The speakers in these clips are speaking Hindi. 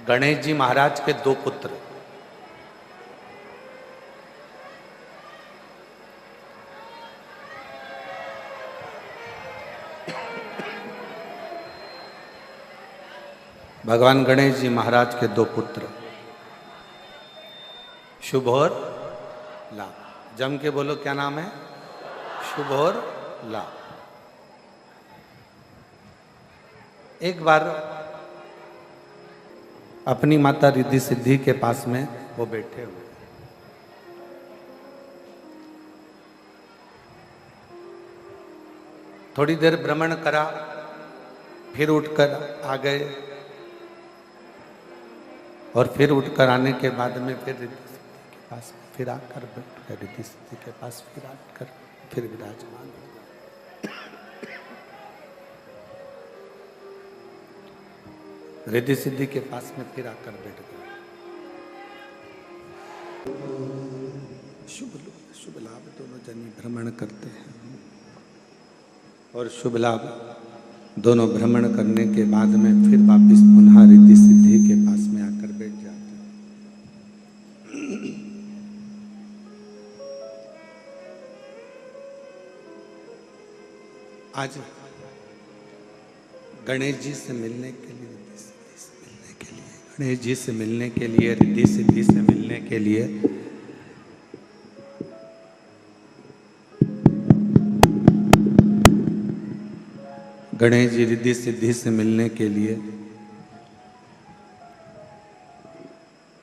गणेश जी महाराज के दो पुत्र, भगवान गणेश जी महाराज के दो पुत्र, शुभ और लाभ। जम के बोलो, क्या नाम है? शुभ और लाभ। एक बार अपनी माता रिद्धि सिद्धि के पास में वो बैठे हुए, थोड़ी देर भ्रमण करा, फिर उठकर आ गए और फिर उठकर आने के बाद में फिर रिद्धि सिद्धि के पास फिर आकर बैठ गए, रिद्धि सिद्धि के पास फिर आकर फिर विराजमान हो गए। रिद्धि सिद्धि के पास में फिर आकर बैठ गए। शुभ लाभ दोनों जनी भ्रमण करते हैं और शुभ लाभ दोनों भ्रमण करने के बाद में फिर वापस पुनः रिद्धि सिद्धि के पास में आकर बैठ जाते हैं। आज गणेश जी से मिलने के लिए, रिद्धि सिद्धि से मिलने के लिए, गणेश जी से मिलने के लिए, रिद्धि सिद्धि से मिलने के लिए गणेश जी रिद्धि सिद्धि से मिलने के लिए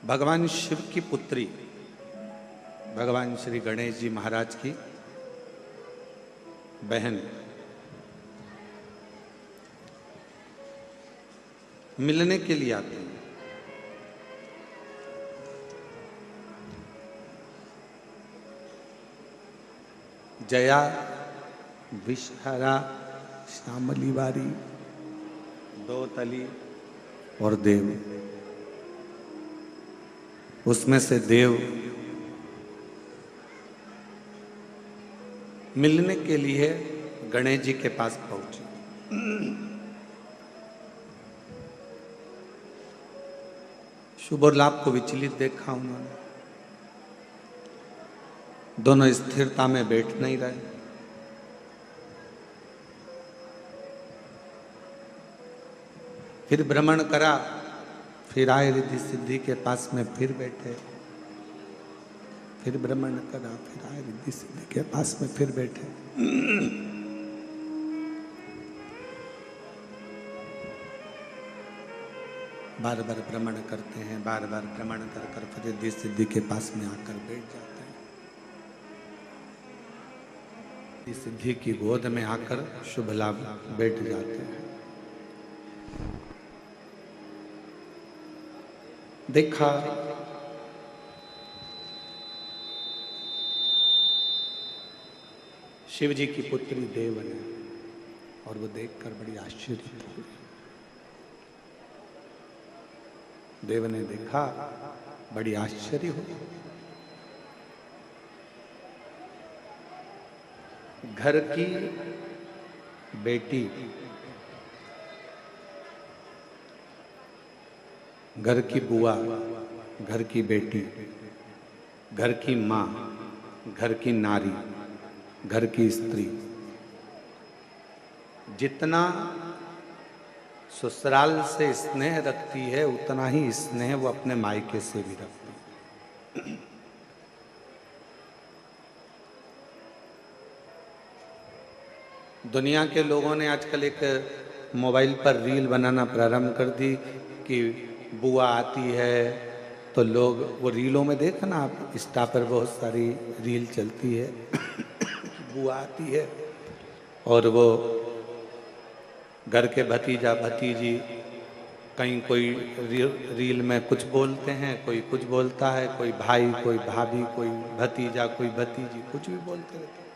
भगवान शिव की पुत्री भगवान श्री गणेश जी महाराज की बहन मिलने के लिए आते हैं। जया विषहरा श्यामली वारी दो तली और देव, उसमें से देव मिलने के लिए गणेश जी के पास पहुंचे। शुभ और लाभ को विचलित देखा उन्होंने, दोनों स्थिरता में बैठ नहीं रहे। फिर भ्रमण करा, फिर आए रिद्धि सिद्धि के पास में फिर बैठे, फिर भ्रमण करा, फिर आए रिद्धि सिद्धि के पास में फिर बैठे। बार बार भ्रमण करते हैं, बार बार भ्रमण कर कर फिर रिद्धि सिद्धि के पास में आकर बैठ जाते हैं। रिद्धि सिद्धि की गोद में आकर शुभ लाभ बैठ जाते हैं। देखा शिव जी की पुत्री देव ने, और वो देखकर बड़ी आश्चर्य हुई। देव ने देखा, बड़ी आश्चर्य हुई। घर की बेटी, घर की बुआ, घर की बेटी, घर की माँ, घर की नारी, घर की स्त्री जितना ससुराल से स्नेह रखती है, उतना ही स्नेह वो अपने मायके से भी रखती है। दुनिया के लोगों ने आजकल एक मोबाइल पर रील बनाना प्रारंभ कर दी कि बुआ आती है तो लोग वो रीलों में देखना, आप इंस्टा पर बहुत सारी रील चलती है बुआ आती है और वो घर के भतीजा भतीजी कहीं कोई रील में कुछ बोलते हैं, कोई कुछ बोलता है, कोई भाई, कोई भाभी, कोई भतीजा, कोई भतीजी, कुछ भी बोलते रहते हैं।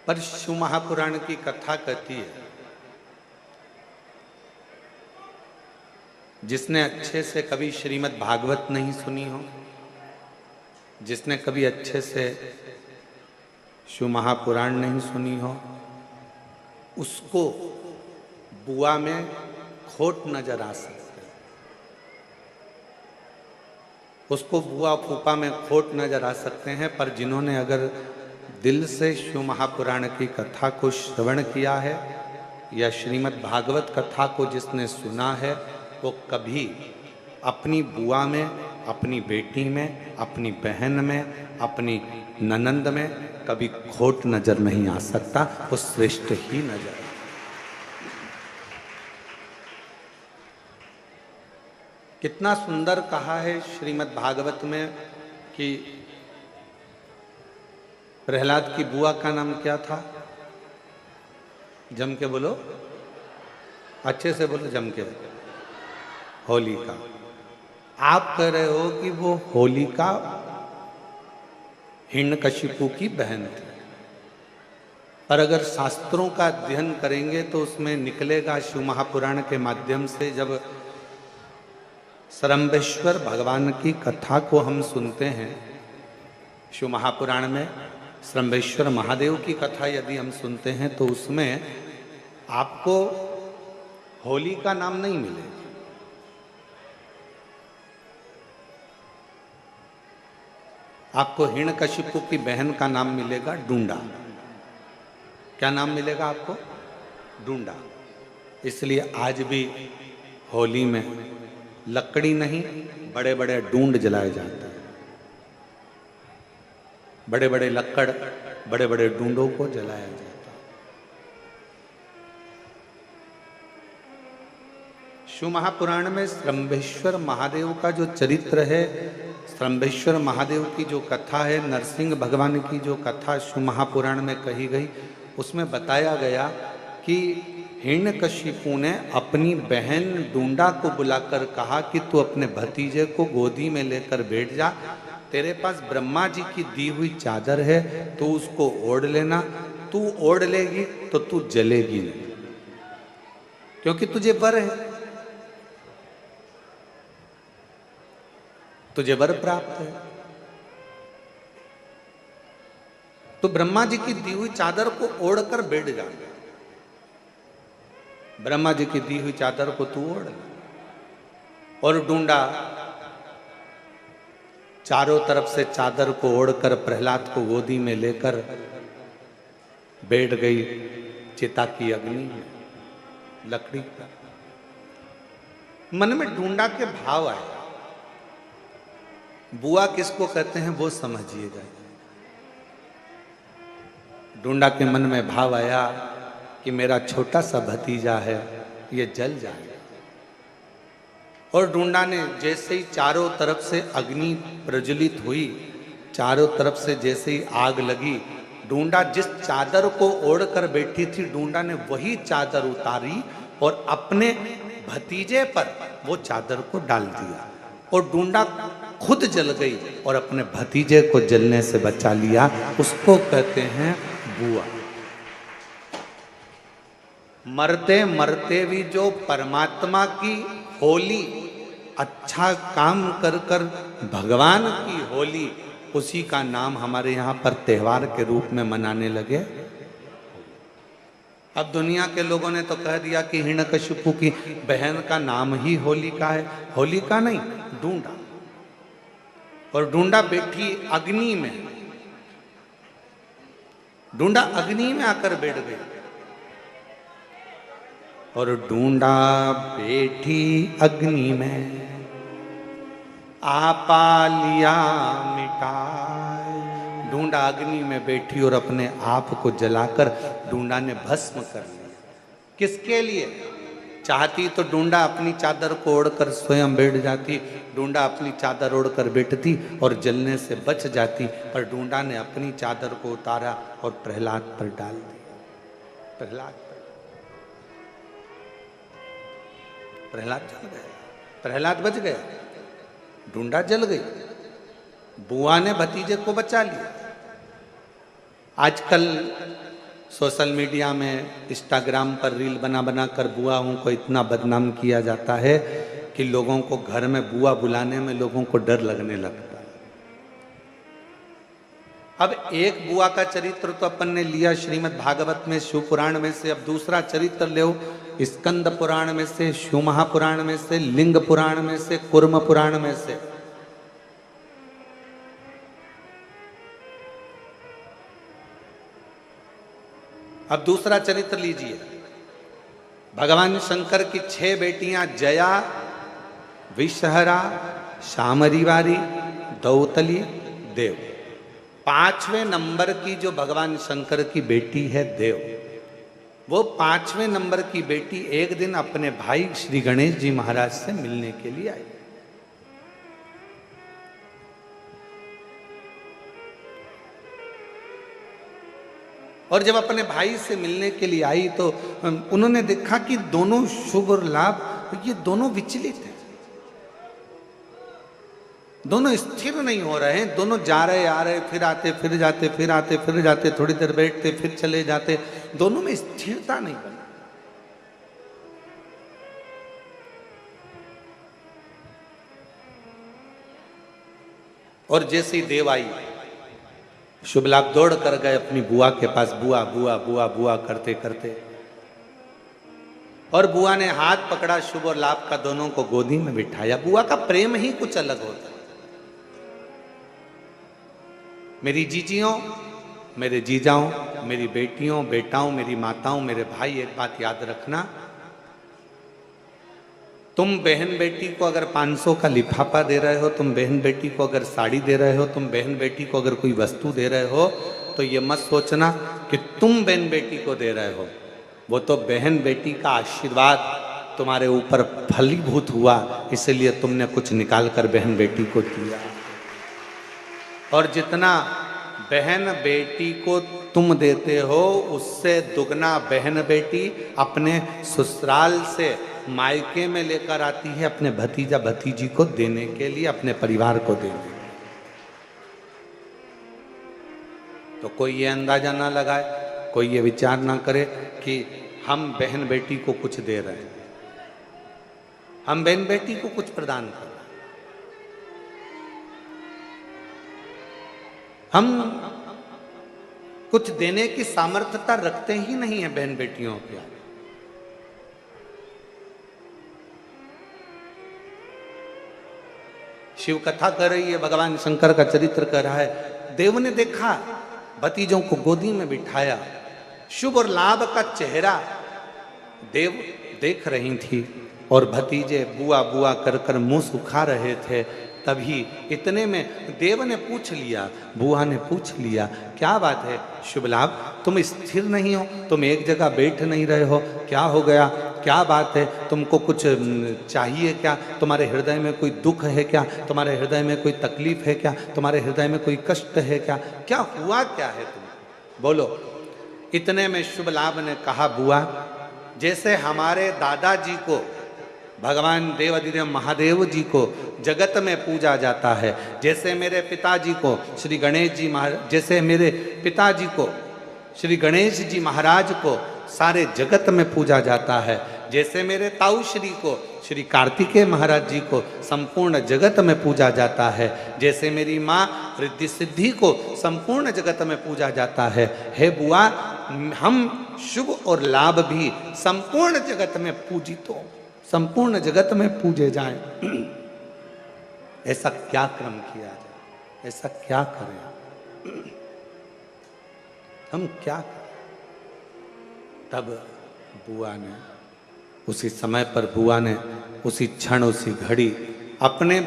पर शिव महापुराण की कथा कहती है, जिसने अच्छे से कभी श्रीमद् भागवत नहीं सुनी हो, जिसने कभी अच्छे से शिव महापुराण नहीं सुनी हो, उसको बुआ में खोट नजर आ सकती है, उसको बुआ फूफा में खोट नजर आ सकते हैं, पर जिन्होंने अगर दिल से शिव महापुराण की कथा को श्रवण किया है या श्रीमद् भागवत कथा को जिसने सुना है, वो कभी अपनी बुआ में, अपनी बेटी में, अपनी बहन में, अपनी ननंद में कभी खोट नजर नहीं आ सकता, वो श्रेष्ठ ही नजर आए। कितना सुंदर कहा है श्रीमद् भागवत में कि प्रहलाद की बुआ का नाम क्या था? जम के बोलो, अच्छे से बोलो, जम के। होलिका। आप कह रहे हो कि वो होलिका हिरण्यकशिपु की बहन थी, पर अगर शास्त्रों का अध्ययन करेंगे तो उसमें निकलेगा शिव महापुराण के माध्यम से, जब सरम्बेश्वर भगवान की कथा को हम सुनते हैं, शिव महापुराण में सरम्बेश्वर महादेव की कथा यदि हम सुनते हैं तो उसमें आपको होली का नाम नहीं मिलेगा। आपको हिरण्यकशिपु की बहन का नाम मिलेगा डूंडा। क्या नाम मिलेगा आपको? डूंडा। इसलिए आज भी होली में लकड़ी नहीं, बड़े बड़े डूंड जलाए जाते हैं। बड़े बड़े लक्कड़, बड़े बड़े डूंडों को जलाया जाता है। शिव महापुराण में सरम्बेश्वर महादेव का जो चरित्र है, सरम्बेश्वर महादेव की जो कथा है, नरसिंह भगवान की जो कथा शिव महापुराण में कही गई, उसमें बताया गया कि हिरण्यकशिपु ने अपनी बहन डूंडा को बुलाकर कहा कि तू अपने भतीजे को गोदी में लेकर बैठ जा, तेरे पास ब्रह्मा जी की दी हुई चादर है, तू उसको ओढ़ लेना, तू ओढ़ लेगी तो तू जलेगी नहीं, क्योंकि तुझे वर है, तुझे वर प्राप्त है। तो ब्रह्मा जी की दी हुई चादर को ओढ़कर बैठ जा, ब्रह्मा जी की दी हुई चादर को तू ओढ़। और डूंडा चारों तरफ से चादर को ओढ़कर प्रहलाद को गोदी में लेकर बैठ गई चिता की अग्नि में, लकड़ी पर। मन में डूंडा के भाव आए। बुआ किसको कहते हैं वो समझिएगा। डूंडा के मन में भाव आया कि मेरा छोटा सा भतीजा है, ये जल जाएगा। और डूंडा ने जैसे ही चारों तरफ से अग्नि प्रज्वलित हुई, चारों तरफ से जैसे ही आग लगी, डूंडा जिस चादर को ओढ़कर बैठी थी, डूंडा ने वही चादर उतारी और अपने भतीजे पर वो चादर को डाल दिया, और डूंडा खुद जल गई और अपने भतीजे को जलने से बचा लिया। उसको कहते हैं बुआ। मरते मरते भी जो परमात्मा की होली, अच्छा काम कर कर भगवान की होली, उसी का नाम हमारे यहाँ पर त्योहार के रूप में मनाने लगे। अब दुनिया के लोगों ने तो कह दिया कि हिरण्यकशिपु की बहन का नाम ही होलिका है। होलिका नहीं, डूंडा। और डूंडा बैठी अग्नि में, डूंडा अग्नि में आकर बैठ गई। और डूंडा बैठी अग्नि में, आपा लिया मिटाए। डूंडा अग्नि में बैठी और अपने आप को जलाकर डूंडा ने भस्म कर लिया। किसके लिए? चाहती तो डूंडा अपनी चादर को ओढ़कर स्वयं बैठ जाती, डूंडा अपनी चादर ओढ़कर बैठती और जलने से बच जाती, पर डूंडा ने अपनी चादर को उतारा और प्रहलाद पर डाल दिया। प्रहलाद जल गया, प्रहलाद बच गया, डूंडा जल गई। बुआ ने भतीजे को बचा लिया। आजकल सोशल मीडिया में, इंस्टाग्राम पर रील बना बना कर बुआओं को इतना बदनाम किया जाता है कि लोगों को घर में बुआ बुलाने में लोगों को डर लगने लगता है। अब एक बुआ का चरित्र तो अपन ने लिया श्रीमद् भागवत में, शिव पुराण में से। अब दूसरा चरित्र लो स्कंद पुराण में से, शिव महापुराण में से, लिंग पुराण में से, कुर्म पुराण में से। अब दूसरा चरित्र लीजिए। भगवान शंकर की 6 बेटियां जया, विषहरा, शामरीवारी, दौतली, देव। 5वें नंबर की जो भगवान शंकर की बेटी है देव, वो 5वें नंबर की बेटी एक दिन अपने भाई श्री गणेश जी महाराज से मिलने के लिए आई। और जब अपने भाई से मिलने के लिए आई तो उन्होंने देखा कि दोनों शुभ और लाभ ये दोनों विचलित हैं, दोनों स्थिर नहीं हो रहे हैं, दोनों जा रहे आ रहे, फिर आते फिर जाते, फिर आते फिर जाते, थोड़ी देर बैठते फिर चले जाते, दोनों में स्थिरता नहीं बनी। और जैसे ही देव आई, शुभ लाभ दौड़ कर गए अपनी बुआ के पास, बुआ बुआ बुआ बुआ करते करते, और बुआ ने हाथ पकड़ा शुभ और लाभ का, दोनों को गोदी में बिठाया। बुआ का प्रेम ही कुछ अलग होता है। मेरी जीजियों, मेरे जीजाओं, मेरी बेटियों, बेटाओं, मेरी माताओं, मेरे भाई, एक बात याद रखना, तुम बहन बेटी को अगर 500 का लिफाफा दे रहे हो, तुम बहन बेटी को अगर साड़ी दे रहे हो, तुम बहन बेटी को अगर कोई वस्तु दे रहे हो, तो ये मत सोचना कि तुम बहन बेटी को दे रहे हो, वो तो बहन बेटी का आशीर्वाद तुम्हारे ऊपर फलीभूत हुआ, इसलिए तुमने कुछ निकाल कर बहन बेटी को दिया। और जितना बहन बेटी को तुम देते हो, उससे दुगना बहन बेटी अपने ससुराल से मायके में लेकर आती है अपने भतीजा भतीजी को देने के लिए, अपने परिवार को देने। तो कोई ये अंदाजा ना लगाए, कोई ये विचार ना करे कि हम बहन बेटी को कुछ दे रहे हैं, हम बहन बेटी को कुछ प्रदान कर रहे हैं। हम कुछ देने की सामर्थ्यता रखते ही नहीं है बहन बेटियों के आगे। शिव कथा कर रही है, भगवान शंकर का चरित्र कर रहा है। देव ने देखा, भतीजों को गोदी में बिठाया, शुभ और लाभ का चेहरा देव देख रही थी, और भतीजे बुआ बुआ कर कर मुंह सुखा रहे थे। तभी इतने में देव ने पूछ लिया, बुआ ने पूछ लिया, क्या बात है शुभ लाभ, तुम स्थिर नहीं हो, तुम एक जगह बैठ नहीं रहे हो, क्या हो गया, क्या बात है, तुमको कुछ चाहिए क्या, तुम्हारे हृदय में कोई दुख है क्या, तुम्हारे हृदय में कोई तकलीफ है क्या, तुम्हारे हृदय में कोई कष्ट है क्या, क्या हुआ क्या है तुम्हें, बोलो। इतने में शुभ लाभ ने कहा, बुआ, जैसे हमारे दादाजी को, भगवान देवाधिदेव महादेव जी को जगत में पूजा जाता है, जैसे मेरे पिताजी को श्री गणेश जी महाराज, जैसे मेरे पिताजी को श्री गणेश जी महाराज को सारे जगत में पूजा जाता है, जैसे मेरे ताऊ श्री को श्री कार्तिकेय महाराज जी को संपूर्ण जगत में पूजा जाता है, जैसे मेरी माँ रिद्धि सिद्धि को संपूर्ण जगत में पूजा जाता है, हे बुआ, हम शुभ और लाभ भी संपूर्ण जगत में पूजित हो, संपूर्ण जगत में पूजे जाएं। ऐसा क्या क्रम किया जाए, ऐसा क्या करें, हम क्या करें। तब बुआ ने उसी समय पर, बुआ ने उसी क्षण, उसी घड़ी अपने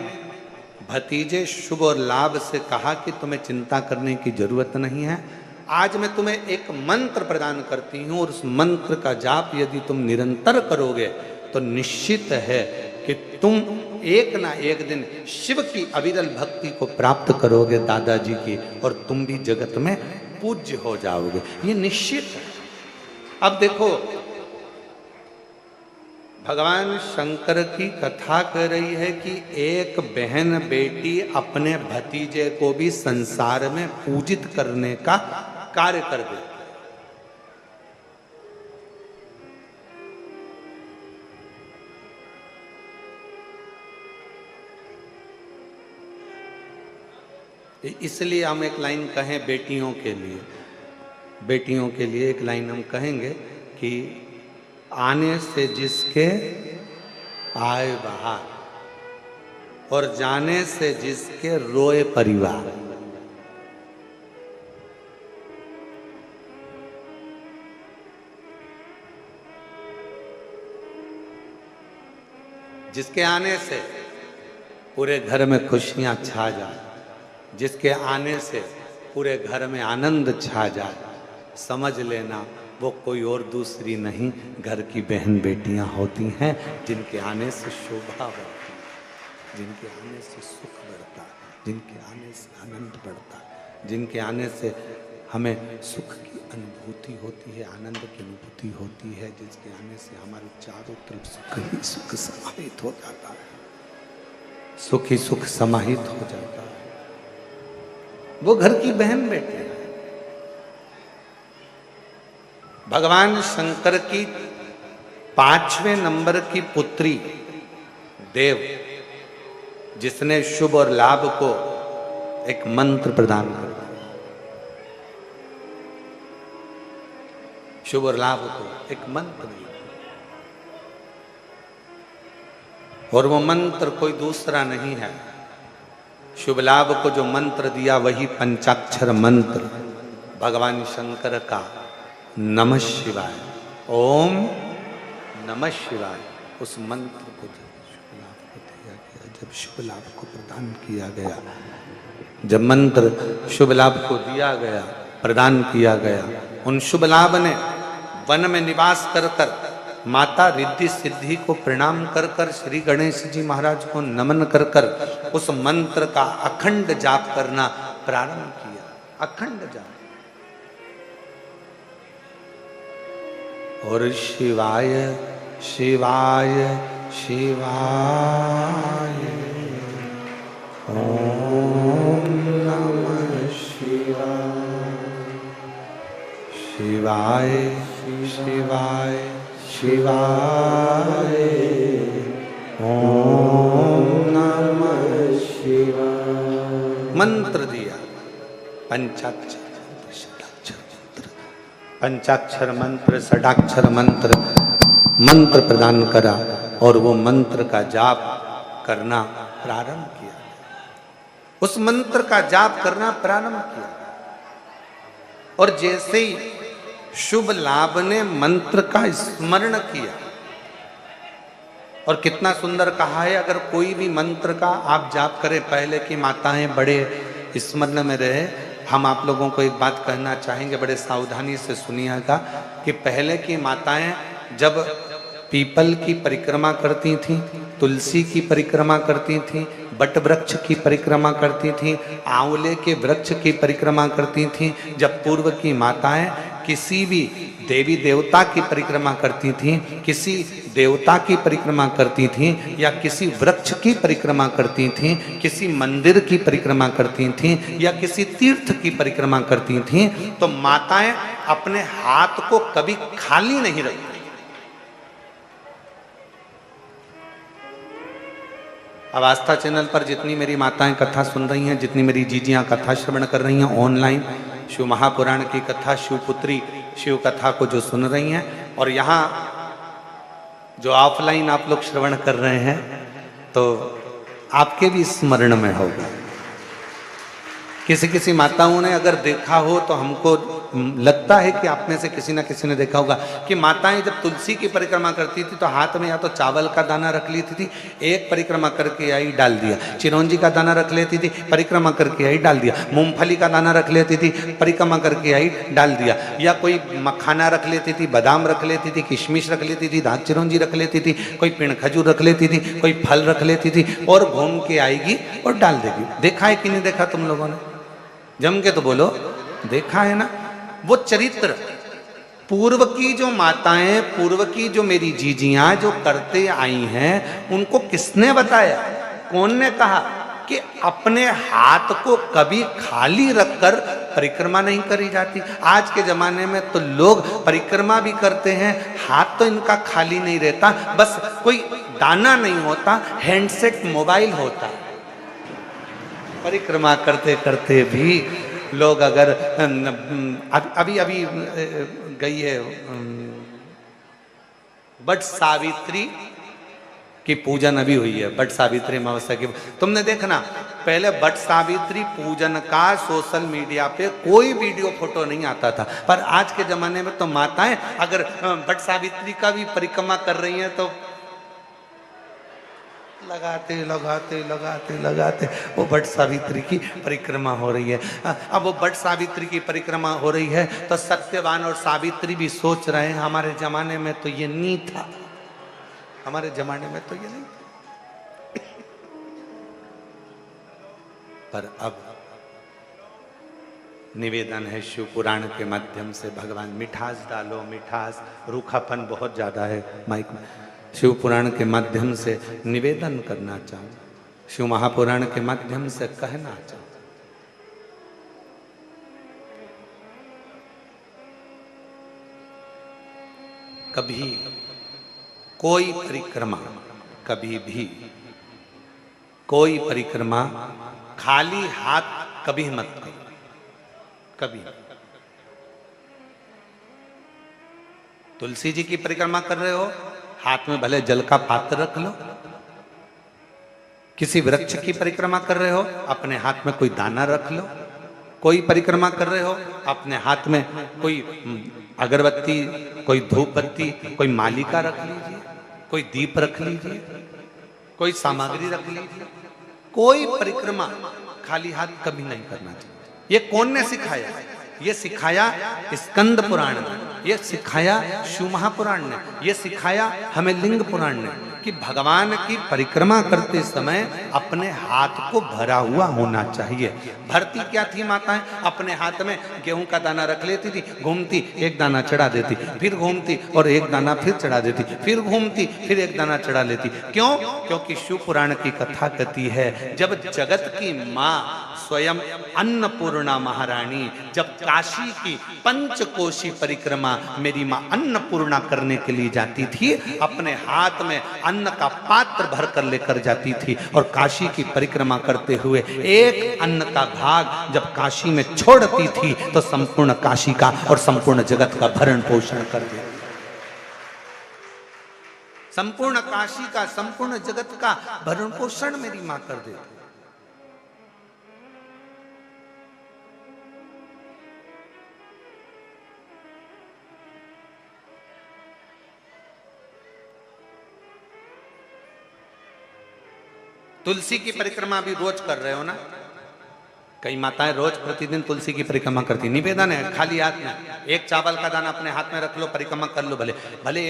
भतीजे शुभ और लाभ से कहा कि तुम्हें चिंता करने की जरूरत नहीं है, आज मैं तुम्हें एक मंत्र प्रदान करती हूं, और उस मंत्र का जाप यदि तुम निरंतर करोगे तो निश्चित है कि तुम एक ना एक दिन शिव की अविरल भक्ति को प्राप्त करोगे दादाजी की, और तुम भी जगत में पूज्य हो जाओगे, ये निश्चित है। अब देखो, भगवान शंकर की कथा कह रही है कि एक बहन बेटी अपने भतीजे को भी संसार में पूजित करने का कार्य कर देती। इसलिए हम एक लाइन कहें बेटियों के लिए, बेटियों के लिए एक लाइन हम कहेंगे कि आने से जिसके आए बाहर और जाने से जिसके रोए परिवार। जिसके आने से पूरे घर में खुशियां छा जाए, जिसके आने से पूरे घर में आनंद छा जाए, समझ लेना वो कोई और दूसरी नहीं, घर की बहन बेटियां होती हैं, जिनके आने से शोभा बढ़ती है, जिनके आने से सुख बढ़ता है, जिनके आने से आनंद बढ़ता है, जिनके आने से हमें सुख की अनुभूति होती है, आनंद की अनुभूति होती है, जिसके आने से हमारे चारों तरफ सुख ही सुख समाहित हो जाता है, सुख ही सुख समाहित हो जाता है। वो घर की बहन बेटे हैं। भगवान शंकर की 5वें नंबर की पुत्री देव, जिसने शुभ और लाभ को एक मंत्र प्रदान कर दिया, शुभ और लाभ को एक मंत्र दिया, और वो मंत्र कोई दूसरा नहीं है। शुभ लाभ को जो मंत्र दिया वही पंचाक्षर मंत्र भगवान शंकर का नमः शिवाय, ओम नमः शिवाय। उस मंत्र को जब शुभ लाभ को दिया गया, जब शुभ लाभ को प्रदान किया गया, जब मंत्र शुभ लाभ को दिया गया, प्रदान किया गया, उन शुभ लाभ ने वन में निवास कर कर माता रिद्धि सिद्धि को प्रणाम कर कर श्री गणेश जी महाराज को नमन कर कर उस मंत्र का अखंड जाप करना प्रारंभ किया। अखंड जाप। और शिवाय शिवाय शिवाय ओम नमः शिवाय शिवाय शिवाय शिवाय ओम नमः शिवाय। मंत्र दिया, पंचाक्षर मंत्र, षडाक्षर मंत्र, पंचाक्षर मंत्र, षडाक्षर मंत्र, मंत्र प्रदान करा और वो मंत्र का जाप करना प्रारंभ किया। उस मंत्र का जाप करना प्रारंभ किया और जैसे ही शुभ लाभ ने मंत्र का स्मरण किया, और कितना सुंदर कहा है, अगर कोई भी मंत्र का आप जाप करें, पहले की माताएं बड़े स्मरण में रहे। हम आप लोगों को एक बात कहना चाहेंगे, बड़े सावधानी से सुनिएगा, कि पहले की माताएं जब पीपल की परिक्रमा करती थीं, तुलसी की परिक्रमा करती थीं, बट वृक्ष की परिक्रमा करती थीं, आंवले के वृक्ष की परिक्रमा करती थीं, जब पूर्व की माताएं किसी भी देवी देवता की परिक्रमा करती थीं, किसी देवता की परिक्रमा करती थीं, या किसी वृक्ष की परिक्रमा करती थीं, किसी मंदिर की परिक्रमा करती थीं, या किसी तीर्थ की परिक्रमा करती थीं, तो माताएं अपने हाथ को कभी खाली नहीं रखती। अब आस्था चैनल पर जितनी मेरी माताएं कथा सुन रही हैं, जितनी मेरी जीजियां कथा श्रवण कर रही हैं ऑनलाइन, शिव महापुराण की कथा, शिवपुत्री शिव कथा को जो सुन रही हैं, और यहाँ जो ऑफलाइन आप लोग श्रवण कर रहे हैं, तो आपके भी स्मरण में होगा। किसी किसी माताओं ने अगर देखा हो तो हमको लगता है कि आप में से किसी ना किसी ने देखा होगा कि माताएं जब तुलसी की परिक्रमा करती थी तो हाथ में या तो चावल का दाना रख लेती थी, एक परिक्रमा करके आई डाल दिया, चिरौंजी का दाना रख लेती थी, परिक्रमा करके आई डाल दिया, मूंगफली का दाना रख लेती थी, परिक्रमा करके आई डाल दिया, या कोई मखाना रख लेती थी, बादाम रख लेती थी, किशमिश रख लेती थी, दाग चिरौंजी रख लेती थी, कोई पिंड खजूर रख लेती थी, कोई फल रख लेती थी, और घूम के आएगी और डाल देगी। देखा है कि नहीं देखा तुम लोगों ने? जम के तो बोलो, देखा है ना? वो चरित्र पूर्व की जो माताएं, पूर्व की जो मेरी जीजियां जो करते आई हैं, उनको किसने बताया? कौन ने कहा कि अपने हाथ को कभी खाली रखकर परिक्रमा नहीं करी जाती? आज के जमाने में तो लोग परिक्रमा भी करते हैं, हाथ तो इनका खाली नहीं रहता, बस कोई दाना नहीं होता, हैंडसेट मोबाइल होता। परिक्रमा करते करते भी लोग अगर अभी अभी गई है बट सावित्री की पूजन अभी हुई है, बट सावित्री अमावस्या की। तुमने देखना पहले बट सावित्री पूजन का सोशल मीडिया पे कोई वीडियो फोटो नहीं आता था, पर आज के जमाने में तो माताएं अगर बट सावित्री का भी परिक्रमा कर रही हैं तो लगाते लगाते लगाते लगाते वो बट सावित्री की परिक्रमा हो रही है। अब वो बट सावित्री की परिक्रमा हो रही है तो सत्यवान और सावित्री भी सोच रहे हैं हमारे जमाने में तो ये नहीं था, हमारे जमाने में तो ये नहीं था। पर अब निवेदन है शिव पुराण के माध्यम से, भगवान मिठास डालो, मिठास, रूखापन बहुत ज्यादा है माइक में। शिव पुराण के माध्यम से निवेदन करना चाहूँ, शिव महापुराण के माध्यम से कहना चाहूँ, कभी कोई परिक्रमा, कभी भी कोई परिक्रमा खाली हाथ कभी मत करो, कभी। तुलसी जी की परिक्रमा कर रहे हो, हाथ में भले जल का पात्र रख लो। किसी वृक्ष की परिक्रमा कर रहे हो, अपने हाथ में कोई दाना रख लो। कोई परिक्रमा कर रहे हो, अपने हाथ में कोई अगरबत्ती, कोई धूप बत्ती, कोई मालिका रख लीजिए, कोई दीप रख लीजिए, कोई सामग्री रख लीजिए। कोई परिक्रमा खाली हाथ कभी नहीं करना चाहिए। ये कौन ने सिखाया? ये सिखाया स्कंद पुराण ने, ये सिखाया शिव महापुराण ने, ये सिखाया हमें लिंग पुराण ने कि भगवान की परिक्रमा करते समय अपने हाथ को भरा हुआ होना चाहिए। भरती क्या थी माताएं? अपने हाथ में गेहूं का दाना रख लेती थी, घूमती एक दाना चढ़ा देती, फिर घूमती और एक दाना फिर चढ़ा देती, फिर घूमती फिर एक दाना चढ़ा लेती। क्यों? क्योंकि शिव पुराण की कथा कहती है जब जगत की माँ स्वयं अन्नपूर्णा महारानी जब काशी की पंचकोशी परिक्रमा मेरी मां अन्नपूर्णा करने के लिए जाती थी, अपने हाथ में अन्न का पात्र भर कर लेकर जाती थी और काशी की परिक्रमा करते हुए एक अन्न का भाग जब काशी में छोड़ती थी तो संपूर्ण काशी का और संपूर्ण जगत का भरण पोषण कर देती। संपूर्ण काशी का, संपूर्ण जगत का भरण पोषण मेरी मां कर देती। तुलसी की परिक्रमा भी रोज कर रहे हो ना? कई माताएं रोज प्रतिदिन तुलसी की परिक्रमा करती। निवेदन है खाली हाथ में एक चावल का दाना अपने हाथ में रख लो, परिक्रमा कर लो। भले भले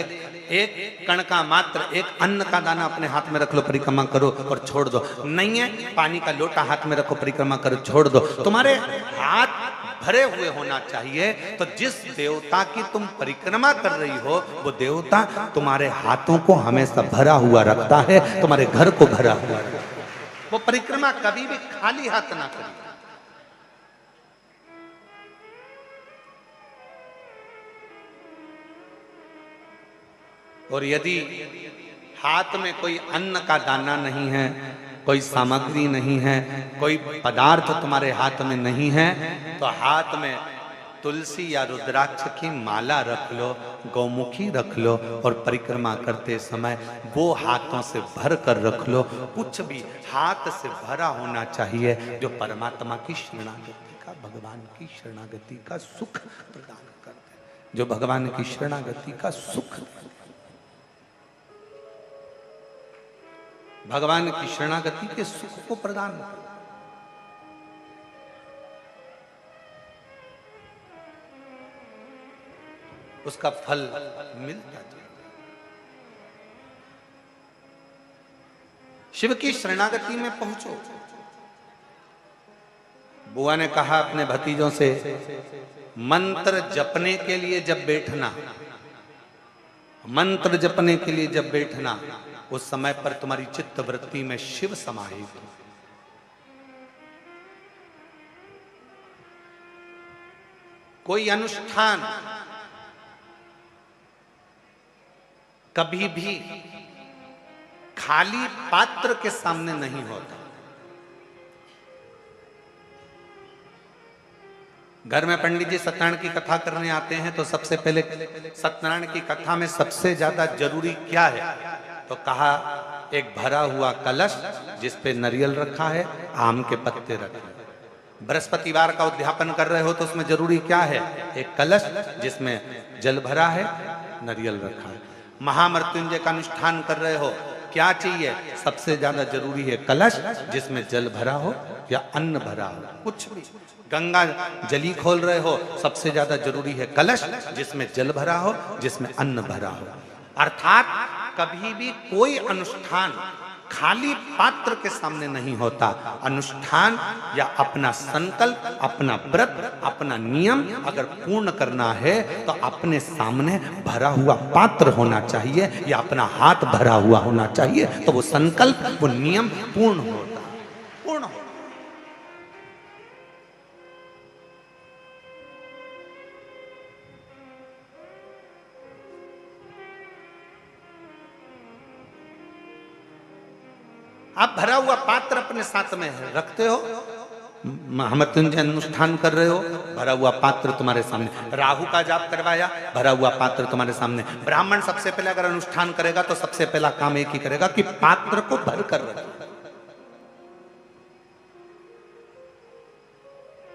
एक कण का मात्र एक अन्न का दाना अपने हाथ में रख लो, परिक्रमा करो और छोड़ दो। नहीं है पानी का लोटा हाथ में रखो, परिक्रमा करो, छोड़ दो। तुम्हारे हाथ भरे हुए होना चाहिए। तो जिस देवता की तुम परिक्रमा कर रही हो वो देवता तुम्हारे हाथों को हमेशा भरा हुआ रखता है, तुम्हारे घर को भरा हुआ रखता है। वो परिक्रमा कभी भी खाली हाथ ना करिए। और यदि हाथ में कोई अन्न का दाना नहीं है, कोई सामग्री नहीं है, कोई पदार्थ तुम्हारे हाथ में नहीं है, तो हाथ में तुलसी या रुद्राक्ष की माला रख लो, गौमुखी रख लो और परिक्रमा करते समय वो हाथों से भर कर रख लो। कुछ भी हाथ से भरा होना चाहिए जो परमात्मा की शरणागति का, भगवान की शरणागति का सुख प्रदान करते, जो भगवान की शरणागति का सुख, भगवान की शरणागति के सुख को प्रदान कर, उसका फल मिलता है। शिव की शरणागति में पहुंचो। बुआ ने कहा अपने भतीजों से, मंत्र जपने के लिए जब बैठना, मंत्र जपने के लिए जब बैठना, उस समय पर तुम्हारी चित्त वृत्ति में शिव समाहित हो। कोई अनुष्ठान कभी भी खाली पात्र के सामने नहीं होता। घर में पंडित जी सत्यनारायण की कथा करने आते हैं तो सबसे पहले सत्यनारायण की कथा में सबसे ज्यादा जरूरी क्या है, तो कहा एक भरा हुआ कलश जिस पे नारियल रखा है, आम के पत्ते रखे हैं। बृहस्पतिवार का उद्यापन कर रहे हो तो उसमें जरूरी क्या है, एक कलश जिसमें जल भरा है, नारियल रखा है। महामृत्युंजय का अनुष्ठान कर रहे हो, क्या चाहिए, सबसे ज्यादा जरूरी है कलश जिसमें जल भरा हो या अन्न भरा हो, कुछ भी। गंगा जली खोल रहे हो, सबसे ज्यादा जरूरी है कलश जिसमें जल भरा हो, जिसमें अन्न भरा हो। अर्थात कभी भी कोई अनुष्ठान खाली पात्र के सामने नहीं होता। अनुष्ठान या अपना संकल्प, अपना व्रत, अपना नियम अगर पूर्ण करना है तो अपने सामने भरा हुआ पात्र होना चाहिए या अपना हाथ भरा हुआ होना चाहिए, तो वो संकल्प, वो नियम पूर्ण होता, पूर्ण होता। आप भरा हुआ पात्र अपने साथ में रखते हो, महामृत्युंजय अनुष्ठान कर रहे हो, भरा हुआ पात्र तुम्हारे सामने। राहु का जाप करवाया, भरा हुआ पात्र तुम्हारे सामने। ब्राह्मण सबसे पहले अगर अनुष्ठान करेगा तो सबसे पहला काम एक ही करेगा कि पात्र को भर कर रखे।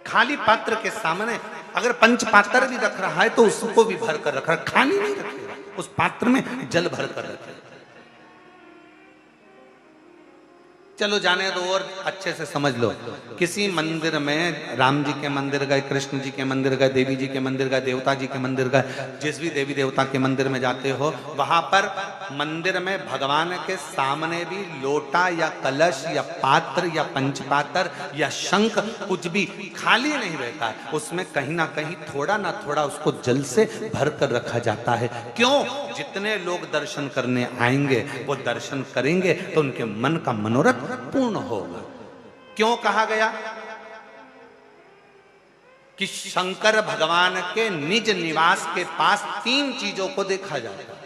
खाली पात्र के सामने अगर पंच पात्र भी रख रहा है तो उसको भी भर कर रख रहा, खाली नहीं रखेगा, उस पात्र में जल भर कर रखेगा। चलो जाने दो और अच्छे से समझ लो। किसी मंदिर में राम जी के मंदिर गए, कृष्ण जी के मंदिर गए, देवी जी के मंदिर गए, देवता जी के मंदिर गए, जिस भी देवी देवता के मंदिर में जाते हो, वहां पर मंदिर में भगवान के सामने भी लोटा या कलश या पात्र या पंचपात्र या शंख कुछ भी खाली नहीं रहता है। उसमें कहीं ना कहीं थोड़ा ना थोड़ा उसको जल से भर कर रखा जाता है। क्यों? जितने लोग दर्शन करने आएंगे वो दर्शन करेंगे तो उनके मन का मनोरथ पूर्ण होगा। क्यों कहा गया कि शंकर भगवान के निज निवास के पास तीन चीजों को देखा जाता है।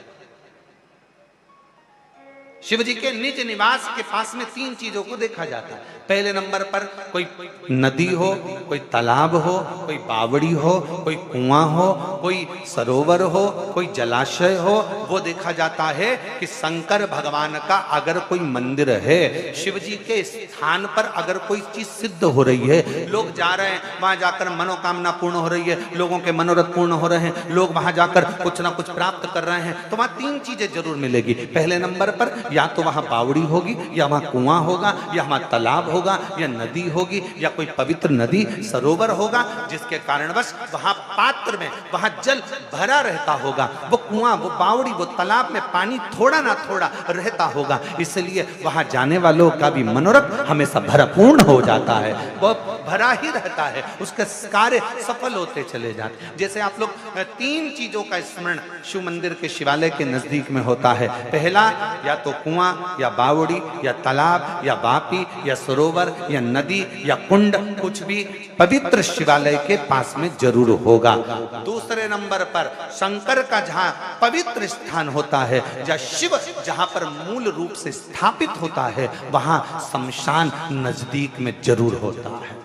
शिव जी के निज निवास के पास में तीन चीजों को देखा जाता है। पहले नंबर पर कोई नदी हो, कोई तालाब हो, कोई बावड़ी हो, कोई कुआं हो, कोई सरोवर हो, कोई जलाशय हो, वो देखा जाता है कि शंकर भगवान का अगर कोई मंदिर है, शिव जी के स्थान पर अगर कोई चीज सिद्ध हो रही है, लोग जा रहे हैं, वहां जाकर मनोकामना पूर्ण हो रही है, लोगों के मनोरथ पूर्ण हो रहे हैं, लोग वहां जाकर कुछ ना कुछ प्राप्त कर रहे हैं, तो वहां तीन चीजें जरूर मिलेगी। पहले नंबर पर या तो वहां बावड़ी होगी, या वहां कुआं होगा, या वहां तालाब होगा, या नदी होगी, या कोई पवित्र नदी सरोवर होगा, जिसके कारणवश वहां पात्र में वहां जल भरा रहता होगा। वो कुआं, वो बावड़ी, वो तालाब में पानी थोड़ा ना थोड़ा रहता होगा, इसलिए वहां जाने वालों का भी मनोरथ हमेशा भरपूर्ण हो जाता है, वो भरा ही रहता है, उसके कार्य सफल होते चले जाते। जैसे आप लोग तीन चीजों का स्मरण शिव मंदिर के शिवालय के नजदीक में होता है। पहला या तो कुआं या बावड़ी या तालाब या वापी या सरोवर या नदी या कुंड, कुछ भी पवित्र शिवालय के पास में जरूर होगा। दूसरे नंबर पर शंकर का जहां पवित्र स्थान होता है, जहां शिव जहां पर मूल रूप से स्थापित होता है, वहां शमशान नजदीक में जरूर होता है।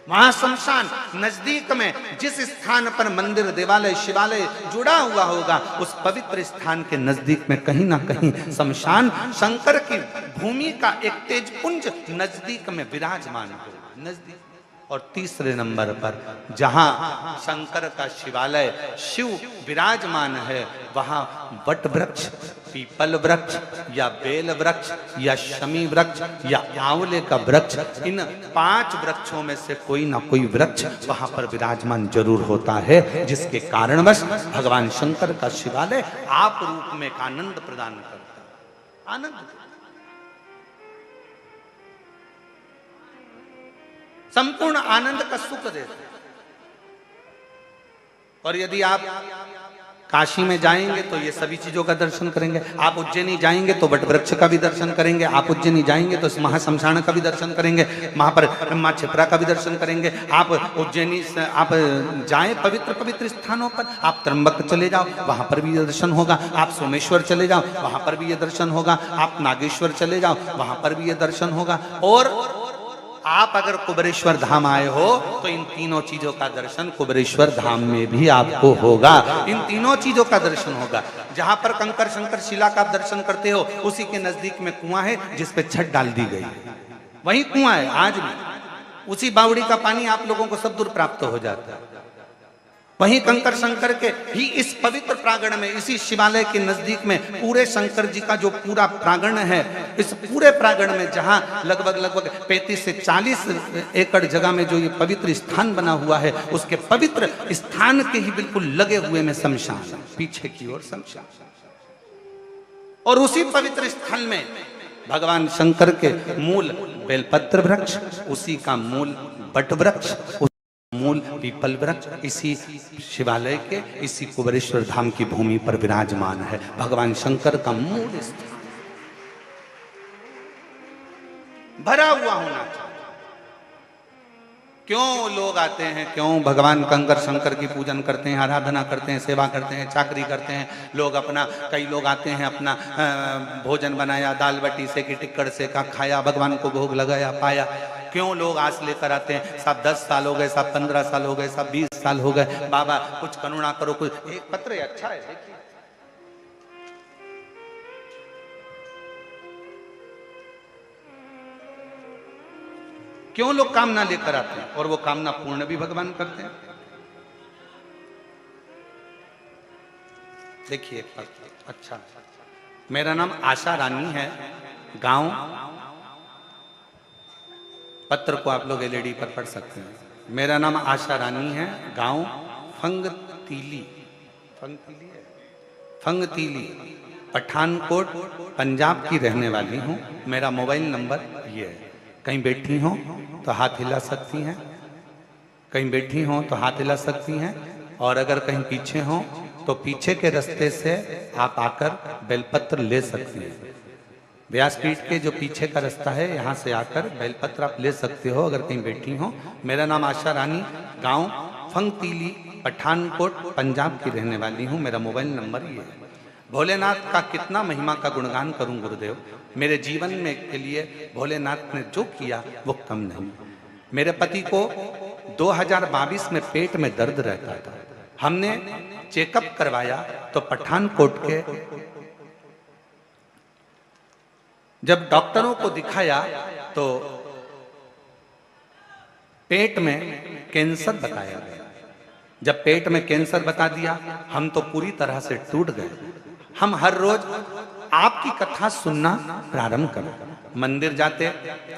वहां शमशान नजदीक में जिस स्थान पर मंदिर, देवालय, शिवालय जुड़ा हुआ होगा, उस पवित्र स्थान के नजदीक में कहीं ना कहीं शमशान शंकर की भूमि का एक तेजपुंज नजदीक में विराजमान होगा, नजदीक। और तीसरे नंबर पर जहां शंकर का शिवालय, शिव विराजमान है, वहां वट वृक्ष, पीपल वृक्ष या बेल वृक्ष या शमी वृक्ष या आंवले का वृक्ष, इन 5 वृक्षों में से कोई ना कोई वृक्ष वहां पर विराजमान जरूर होता है, जिसके कारणवश भगवान शंकर का शिवालय आप रूप में एक आनंद प्रदान करता है। आनंद, संपूर्ण आनंद का सुख देता है। और यदि आप काशी में जाएंगे तो ये सभी चीजों का दर्शन करेंगे। आप उज्जैनी जाएंगे तो वट वृक्ष का भी दर्शन करेंगे। आप उज्जैनी जाएंगे तो महाशमशान का भी दर्शन करेंगे, वहां पर मां क्षिप्रा का भी दर्शन करेंगे। आप उज्जैनी आप जाएं पवित्र पवित्र स्थानों पर, आप त्र्यंबक चले जाओ, वहां पर भी ये दर्शन होगा। आप सोमेश्वर चले जाओ, वहां पर भी ये दर्शन होगा। आप नागेश्वर चले जाओ, वहां पर भी ये दर्शन होगा। और आप अगर कुबेरेश्वर धाम आए हो तो इन तीनों चीजों का दर्शन कुबेरेश्वर धाम में भी आपको होगा। इन तीनों चीजों का दर्शन होगा। जहां पर कंकर शंकर शिला का आप दर्शन करते हो, उसी के नजदीक में कुआं है जिस पे छत डाल दी गई, वही कुआं है आज भी। उसी बावड़ी का पानी आप लोगों को सब दूर प्राप्त हो जाता है। वहीं कंकर शंकर के ही इस पवित्र प्रांगण में, इसी शिवालय के नजदीक में पूरे शंकर जी का जो पूरा प्रांगण है, इस पूरे प्रांगण में जहां लगभग 35 से 40 एकड़ जगह में जो ये पवित्र स्थान बना हुआ है, उसके पवित्र स्थान के ही बिल्कुल लगे हुए में शमशान, पीछे की ओर शमशान। और उसी पवित्र स्थल में भगवान शंकर के मूल बेलपत्र वृक्ष, उसी का मूल बट वृक्ष, मूल पीपल वृक्ष इसी शिवालय के, इसी कुबेरेश्वर धाम की भूमि पर विराजमान है। भगवान शंकर का मूल स्थान भरा हुआ होना चाहिए। क्यों लोग आते हैं, क्यों भगवान कंकर शंकर की पूजन करते हैं, आराधना करते हैं, सेवा करते हैं, चाकरी करते हैं लोग अपना। कई लोग आते हैं अपना भोजन बनाया, दाल बटी से कि टिक्कड़ से का खाया, भगवान को भोग लगाया, पाया। क्यों लोग आस लेकर आते हैं, साहब 10 साल हो गए, साहब 15 साल हो गए, साहब 20 साल हो गए, बाबा कुछ करुणा करो, कुछ। एक पत्र अच्छा है, देखिए। क्यों लोग कामना लेकर आते हैं और वो कामना पूर्ण भी भगवान करते हैं। देखिए अच्छा, मेरा नाम आशा रानी है, गांव, पत्र को आप लोग एलईडी पर पढ़ सकते हैं। मेरा नाम आशा रानी है, गांव फंगतीली, फंगतीली पठानकोट पंजाब की रहने वाली हूँ। मेरा मोबाइल नंबर ये है। कहीं बैठी हो तो हाथ हिला सकती हैं, कहीं बैठी हो तो हाथ हिला सकती हैं, और अगर कहीं पीछे हो तो पीछे के रास्ते से आप आकर बेलपत्र ले सकती हैं। व्यासपीठ के जो पीछे का रास्ता है, यहाँ से आकर बेलपत्र आप ले सकते हो अगर कहीं बैठी हो। मेरा नाम आशा रानी, गांव फंगतीली, पठानकोट पंजाब की रहने वाली हूँ। मेरा मोबाइल नंबर ये है। भोलेनाथ का कितना महिमा का गुणगान करूं गुरुदेव। मेरे जीवन में के लिए भोलेनाथ ने जो किया वो कम नहीं। मेरे पति को 2022 में पेट में दर्द रहता था। हमने चेकअप करवाया तो पठानकोट के जब डॉक्टरों को दिखाया तो पेट में कैंसर बताया गया। जब पेट में कैंसर बता दिया, हम तो पूरी तरह से टूट गए। हम हर रोज आपकी कथा सुनना प्रारंभ करें, मंदिर जाते,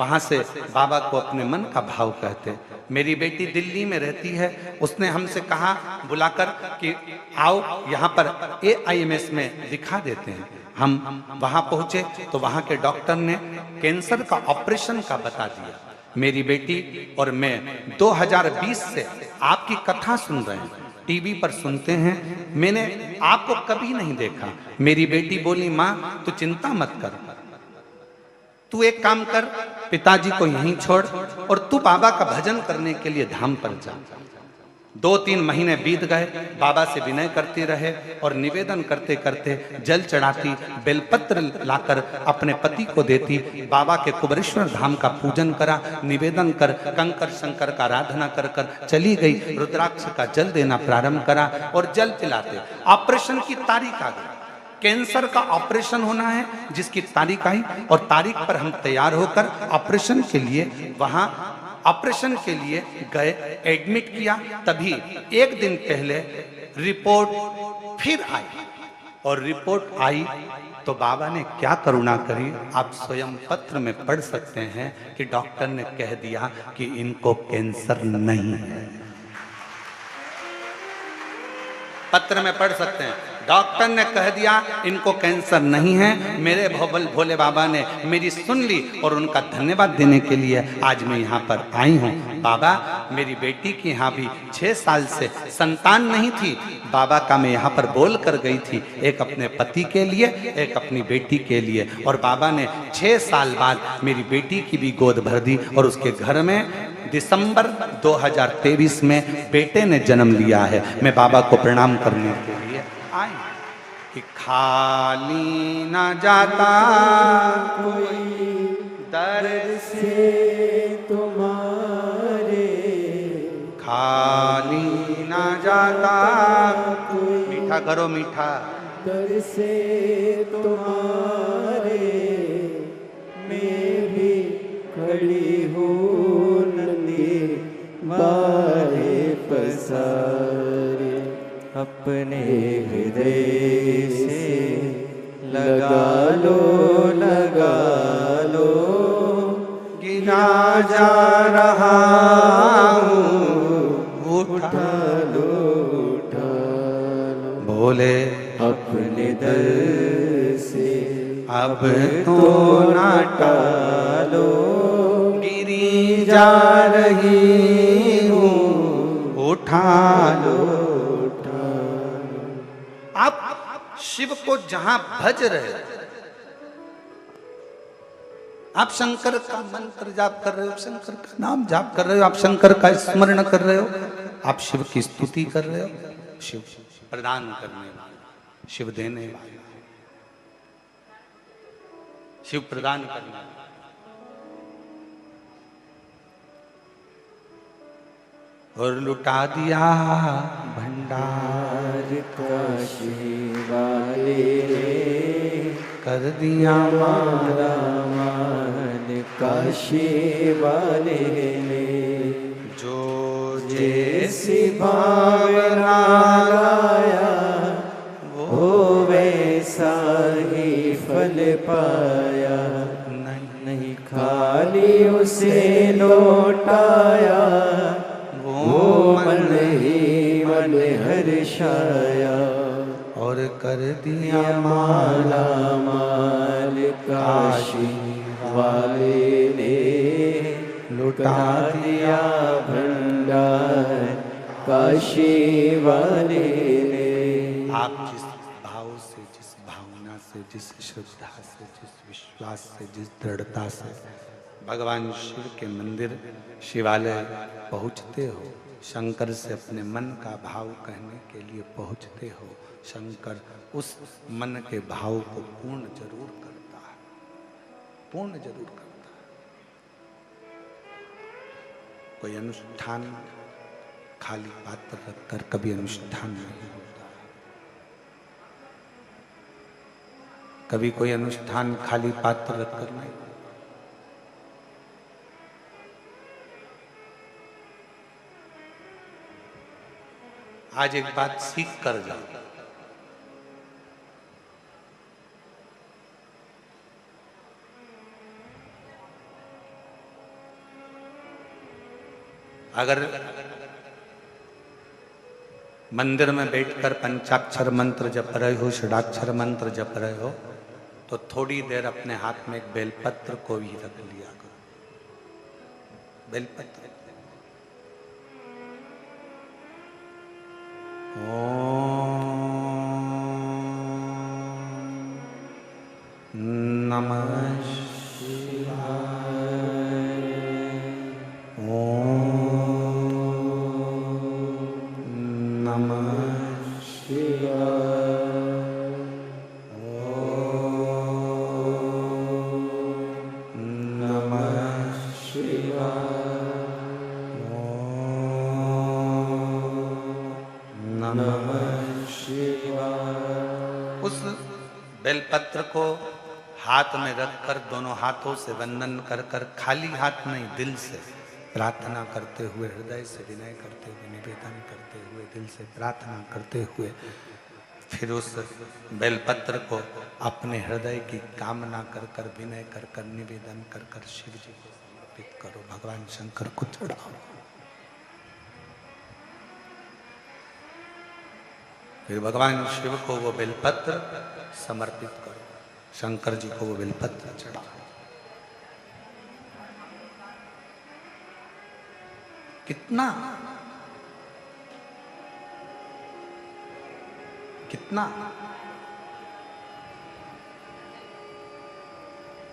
वहां से बाबा को अपने मन का भाव कहते। मेरी बेटी दिल्ली में रहती है, उसने हमसे कहा बुलाकर कि आओ यहाँ पर AIMS में दिखा देते हैं। हम वहां पहुंचे तो वहां के डॉक्टर ने कैंसर का ऑपरेशन का बता दिया। मेरी बेटी और मैं 2020 से आपकी कथा सुन रहे हैं, टीवी पर सुनते हैं, मैंने आपको कभी नहीं देखा। मेरी बेटी बोली, माँ तू चिंता मत कर, तू एक काम कर, पिताजी को यहीं छोड़ और तू बाबा का भजन करने के लिए धाम पर जा। 2-3 महीने बीत गए, बाबा से विनय करते रहे और निवेदन करते करते जल चढ़ाती, बेलपत्र लाकर अपने पति को देती। बाबा के कुबेरेश्वर धाम का पूजन करा, निवेदन कर कंकर शंकर का आराधना कर कर चली गई। रुद्राक्ष का जल देना प्रारंभ करा और जल पिलाते। ऑपरेशन की तारीख आ गई, कैंसर का ऑपरेशन होना है जिसकी तारीख आई, और तारीख पर हम तैयार होकर ऑपरेशन के लिए वहां ऑपरेशन के लिए गए, एडमिट किया। तभी एक दिन पहले रिपोर्ट फिर आई, और रिपोर्ट आई तो बाबा ने क्या करुणा करी, आप स्वयं पत्र में पढ़ सकते हैं कि डॉक्टर ने कह दिया कि इनको कैंसर नहीं है। पत्र में पढ़ सकते हैं, डॉक्टर ने कह दिया इनको कैंसर नहीं है। मेरे भोले बाबा ने मेरी सुन ली और उनका धन्यवाद देने के लिए आज मैं यहाँ पर आई हूँ। बाबा, मेरी बेटी की यहाँ भी 6 साल से संतान नहीं थी। बाबा का मैं यहाँ पर बोल कर गई थी, एक अपने पति के लिए, एक अपनी बेटी के लिए, और बाबा ने 6 साल बाद मेरी बेटी की भी गोद भर दी। और उसके घर में दिसंबर 2023 में बेटे ने जन्म लिया है। मैं बाबा को प्रणाम करने के लिए आई कि खाली ना जाता कोई दर्द से तुम्हारा ना जाता। मीठा करो मीठा। दर से तुम्हारे मैं भी खड़ी हूँ नंदी बाहे पसारे। अपने हृदय से लगा लो गिरा जा रहा हूँ, उठा लो बोले अपने दर से अब तो ना टालो। गिरी जा रही हूँ, उठा लो। आप शिव को जहां भज रहे हो, आप शंकर का मंत्र जाप कर रहे हो, शंकर का नाम जाप कर रहे हो, आप शंकर का स्मरण कर रहे हो, आप शिव की स्तुति कर रहे हो। शिव प्रदान करने वाला, शिव देने वाला, शिव प्रदान करने वाला। और लुटा दिया भंडार काशी वाले कर दिया मारा मान काशी वाले ने। जो जैसी भावना लाया वो वैसा ही फल पाया। नहीं खाली उसे लौटाया वो मन ही मन हर्षाया। और कर दिया माला माल काशी वाले ने लुटा दिया भंडार काशी वाले ने। आप जिस भाव से, जिस भावना से, जिस श्रद्धा से, जिस विश्वास से, जिस दृढ़ता से भगवान शिव के मंदिर शिवालय पहुँचते हो, शंकर से अपने मन का भाव कहने के लिए पहुँचते हो, शंकर उस मन के भाव को पूर्ण जरूर करता है, पूर्ण जरूर करता है। कोई अनुष्ठान खाली पात्र रखकर कभी अनुष्ठान नहीं होता। कभी कोई अनुष्ठान खाली पात्र रखकर नहीं। आज एक बात सीख कर जाओ, अगर मंदिर में बैठकर पंचाक्षर मंत्र जप रहे हो, षडाक्षर मंत्र जप रहे हो, तो थोड़ी देर अपने हाथ में एक बेलपत्र को भी रख लिया करो। बेलपत्र नमः शिवाय। नमः शिवाय। नमः शिवाय। नमः शिवाय। उस बेलपत्र को हाथ में रखकर दोनों हाथों से वंदन कर कर, खाली हाथ नहीं, दिल से प्रार्थना करते हुए, हृदय से विनय करते हुए, निवेदन करते हुए, दिल से प्रार्थना करते हुए, फिर उस बेलपत्र को अपने हृदय की कामना कर कर, विनय कर कर, निवेदन कर कर शिव जी को समर्पित करो, भगवान शंकर को चढ़ाओ। फिर भगवान शिव को वो बेलपत्र समर्पित करो, शंकर जी को वो बेलपत्र चढ़ाओ। कितना कितना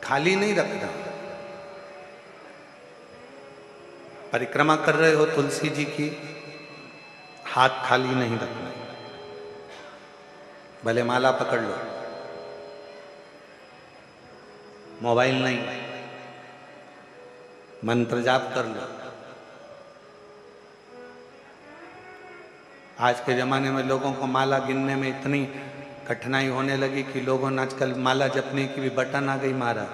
खाली नहीं रखना। परिक्रमा कर रहे हो तुलसी जी की, हाथ खाली नहीं रखना। भले माला पकड़ लो, मोबाइल नहीं, मंत्र जाप कर लो, आज के ज़माने में लोगों को माला गिनने में इतनी कठिनाई होने लगी कि लोगों ने आजकल माला जपने की भी बटन आ गई महाराज,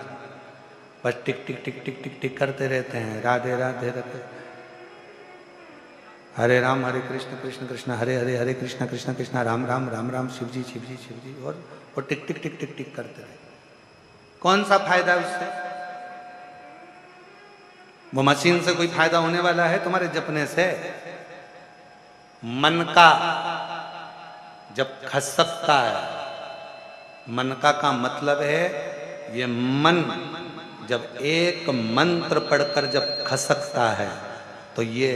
बस टिक टिक टिक टिक टिक टिक करते रहते हैं, राधे राधे राधे, हरे राम हरे कृष्ण कृष्ण कृष्ण हरे हरे, हरे कृष्ण कृष्ण कृष्ण राम राम राम राम, शिव जी शिव जी शिव जी, और टिक टिक टिक टिक टिक करते रहे। कौन सा फायदा उससे? वो मशीन से कोई फायदा होने वाला है तुम्हारे जपने से? मन का जब खसकता है, मन का मतलब है ये मन जब एक मंत्र पढ़कर जब खसकता है तो ये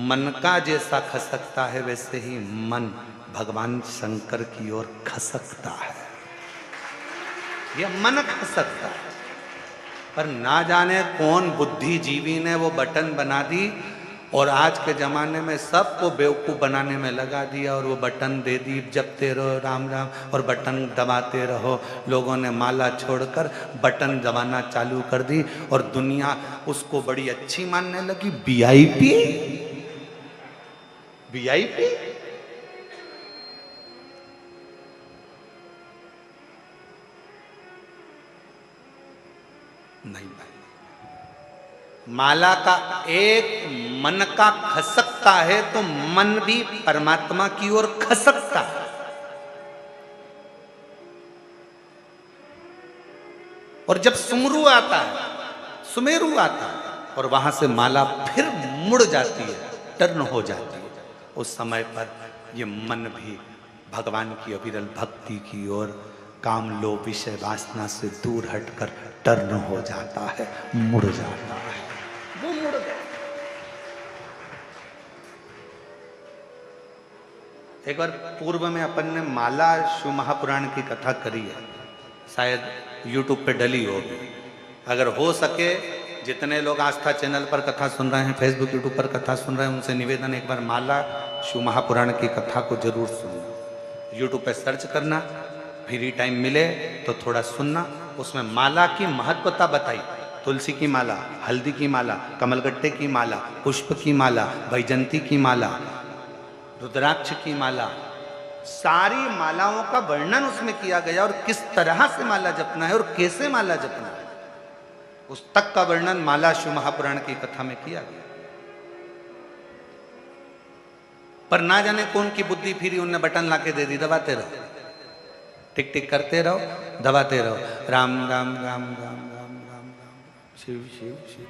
मन का जैसा खसकता है वैसे ही मन भगवान शंकर की ओर खसकता है। ये मन खसकता है, पर ना जाने कौन बुद्धिजीवी ने वो बटन बना दी और आज के ज़माने में सबको बेवकूफ़ बनाने में लगा दिया और वो बटन दे दी, जपते रहो राम राम और बटन दबाते रहो। लोगों ने माला छोड़कर बटन दबाना चालू कर दी और दुनिया उसको बड़ी अच्छी मानने लगी। वीआईपी वीआईपी नहीं भाई, माला का एक मन का खसकता है तो मन भी परमात्मा की ओर खसकता है। और जब सुमरू आता है, सुमेरु आता है और वहां से माला फिर मुड़ जाती है, टर्न हो जाती है, उस समय पर ये मन भी भगवान की अविरल भक्ति की ओर काम लोभ विषय वासना से दूर हटकर टर्न हो जाता है, मुड़ जाता है। वो मुड़ गए। एक बार पूर्व में अपन ने माला शिव महापुराण की कथा करी है, शायद YouTube पे डली होगी। अगर हो सके जितने लोग आस्था चैनल पर कथा सुन रहे हैं, फेसबुक यूट्यूब पर कथा सुन रहे हैं, उनसे निवेदन एक बार माला शिव महापुराण की कथा को जरूर सुनना। यूट्यूब पे सर्च करना, फ्री टाइम मिले तो थोड़ा सुनना। उसमें माला की महत्वता बताई, तुलसी की माला, हल्दी की माला, कमलगट्टे की माला, पुष्प की माला, वैजंती की माला, रुद्राक्ष की माला, सारी मालाओं का वर्णन उसमें किया गया और किस तरह से माला जपना है और कैसे माला जपना है, उस तक का वर्णन माला शिव महापुराण की कथा में किया गया। पर ना जाने कौन की बुद्धि फिरी, उनने बटन लाके दे दी, दबाते रहो, टिक टिक करते रहो, दबाते रहो, राम राम राम राम राम राम राम, शिव शिव शिव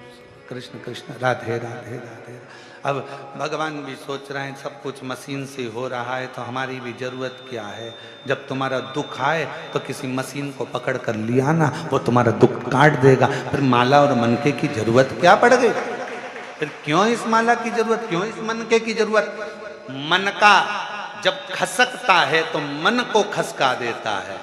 कृष्ण कृष्ण राधे राधे राधे। अब भगवान भी सोच रहे हैं सब कुछ मशीन से हो रहा है तो हमारी भी जरूरत क्या है। जब तुम्हारा दुख आए तो किसी मशीन को पकड़ कर लिया ना, वो तुम्हारा दुख काट देगा। फिर माला और मनके की जरूरत क्या पड़ गई? फिर क्यों इस माला की जरूरत, क्यों इस मनके की जरूरत? मन का जब खसकता है तो मन को खसका देता है।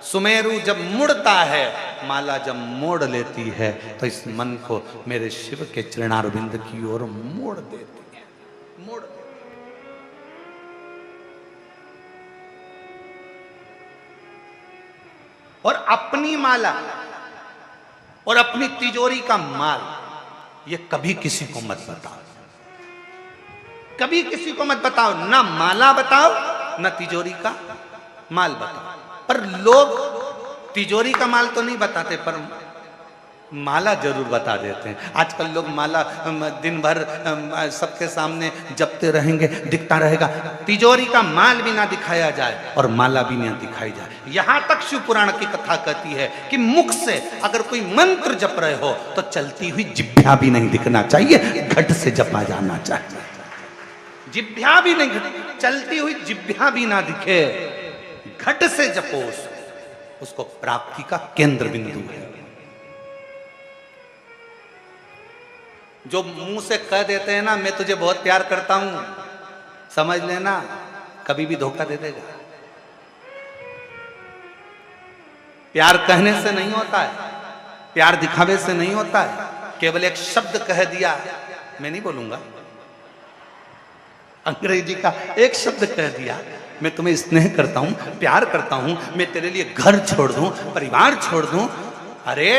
सुमेरु जब मुड़ता है, माला जब मोड़ लेती है तो इस मन को मेरे शिव के चरणारविंद की ओर मोड़ देती है, मोड़ देती है। और अपनी माला और अपनी तिजोरी का माल ये कभी किसी को मत बताओ, कभी किसी को मत बताओ। ना माला बताओ ना तिजोरी का माल बताओ। पर लोग तिजोरी का माल तो नहीं बताते पर माला जरूर बता देते हैं। आजकल लोग माला दिन भर सबके सामने जपते रहेंगे, दिखता रहेगा, तिजोरी का माल भी ना दिखाया जाए और माला भी ना दिखाई जाए। यहां तक शिव पुराण की कथा कहती है कि मुख से अगर कोई मंत्र जप रहे हो तो चलती हुई जिभ्या भी नहीं दिखना चाहिए, घट से जपा जाना चाहिए। जिभ्या भी नहीं, चलती हुई जिभ्या भी ना दिखे, घट से जपो, उसको प्राप्ति का केंद्र बिंदु है। जो मुंह से कह देते हैं ना मैं तुझे बहुत प्यार करता हूं, समझ लेना कभी भी धोखा दे देगा। प्यार कहने से नहीं होता है, प्यार दिखावे से नहीं होता है। केवल एक शब्द कह दिया, मैं नहीं बोलूंगा, अंग्रेजी का एक शब्द कह दिया, मैं तुम्हें स्नेह करता हूं, प्यार करता हूं, मैं तेरे लिए घर छोड़ दूं, परिवार छोड़ दूं। अरे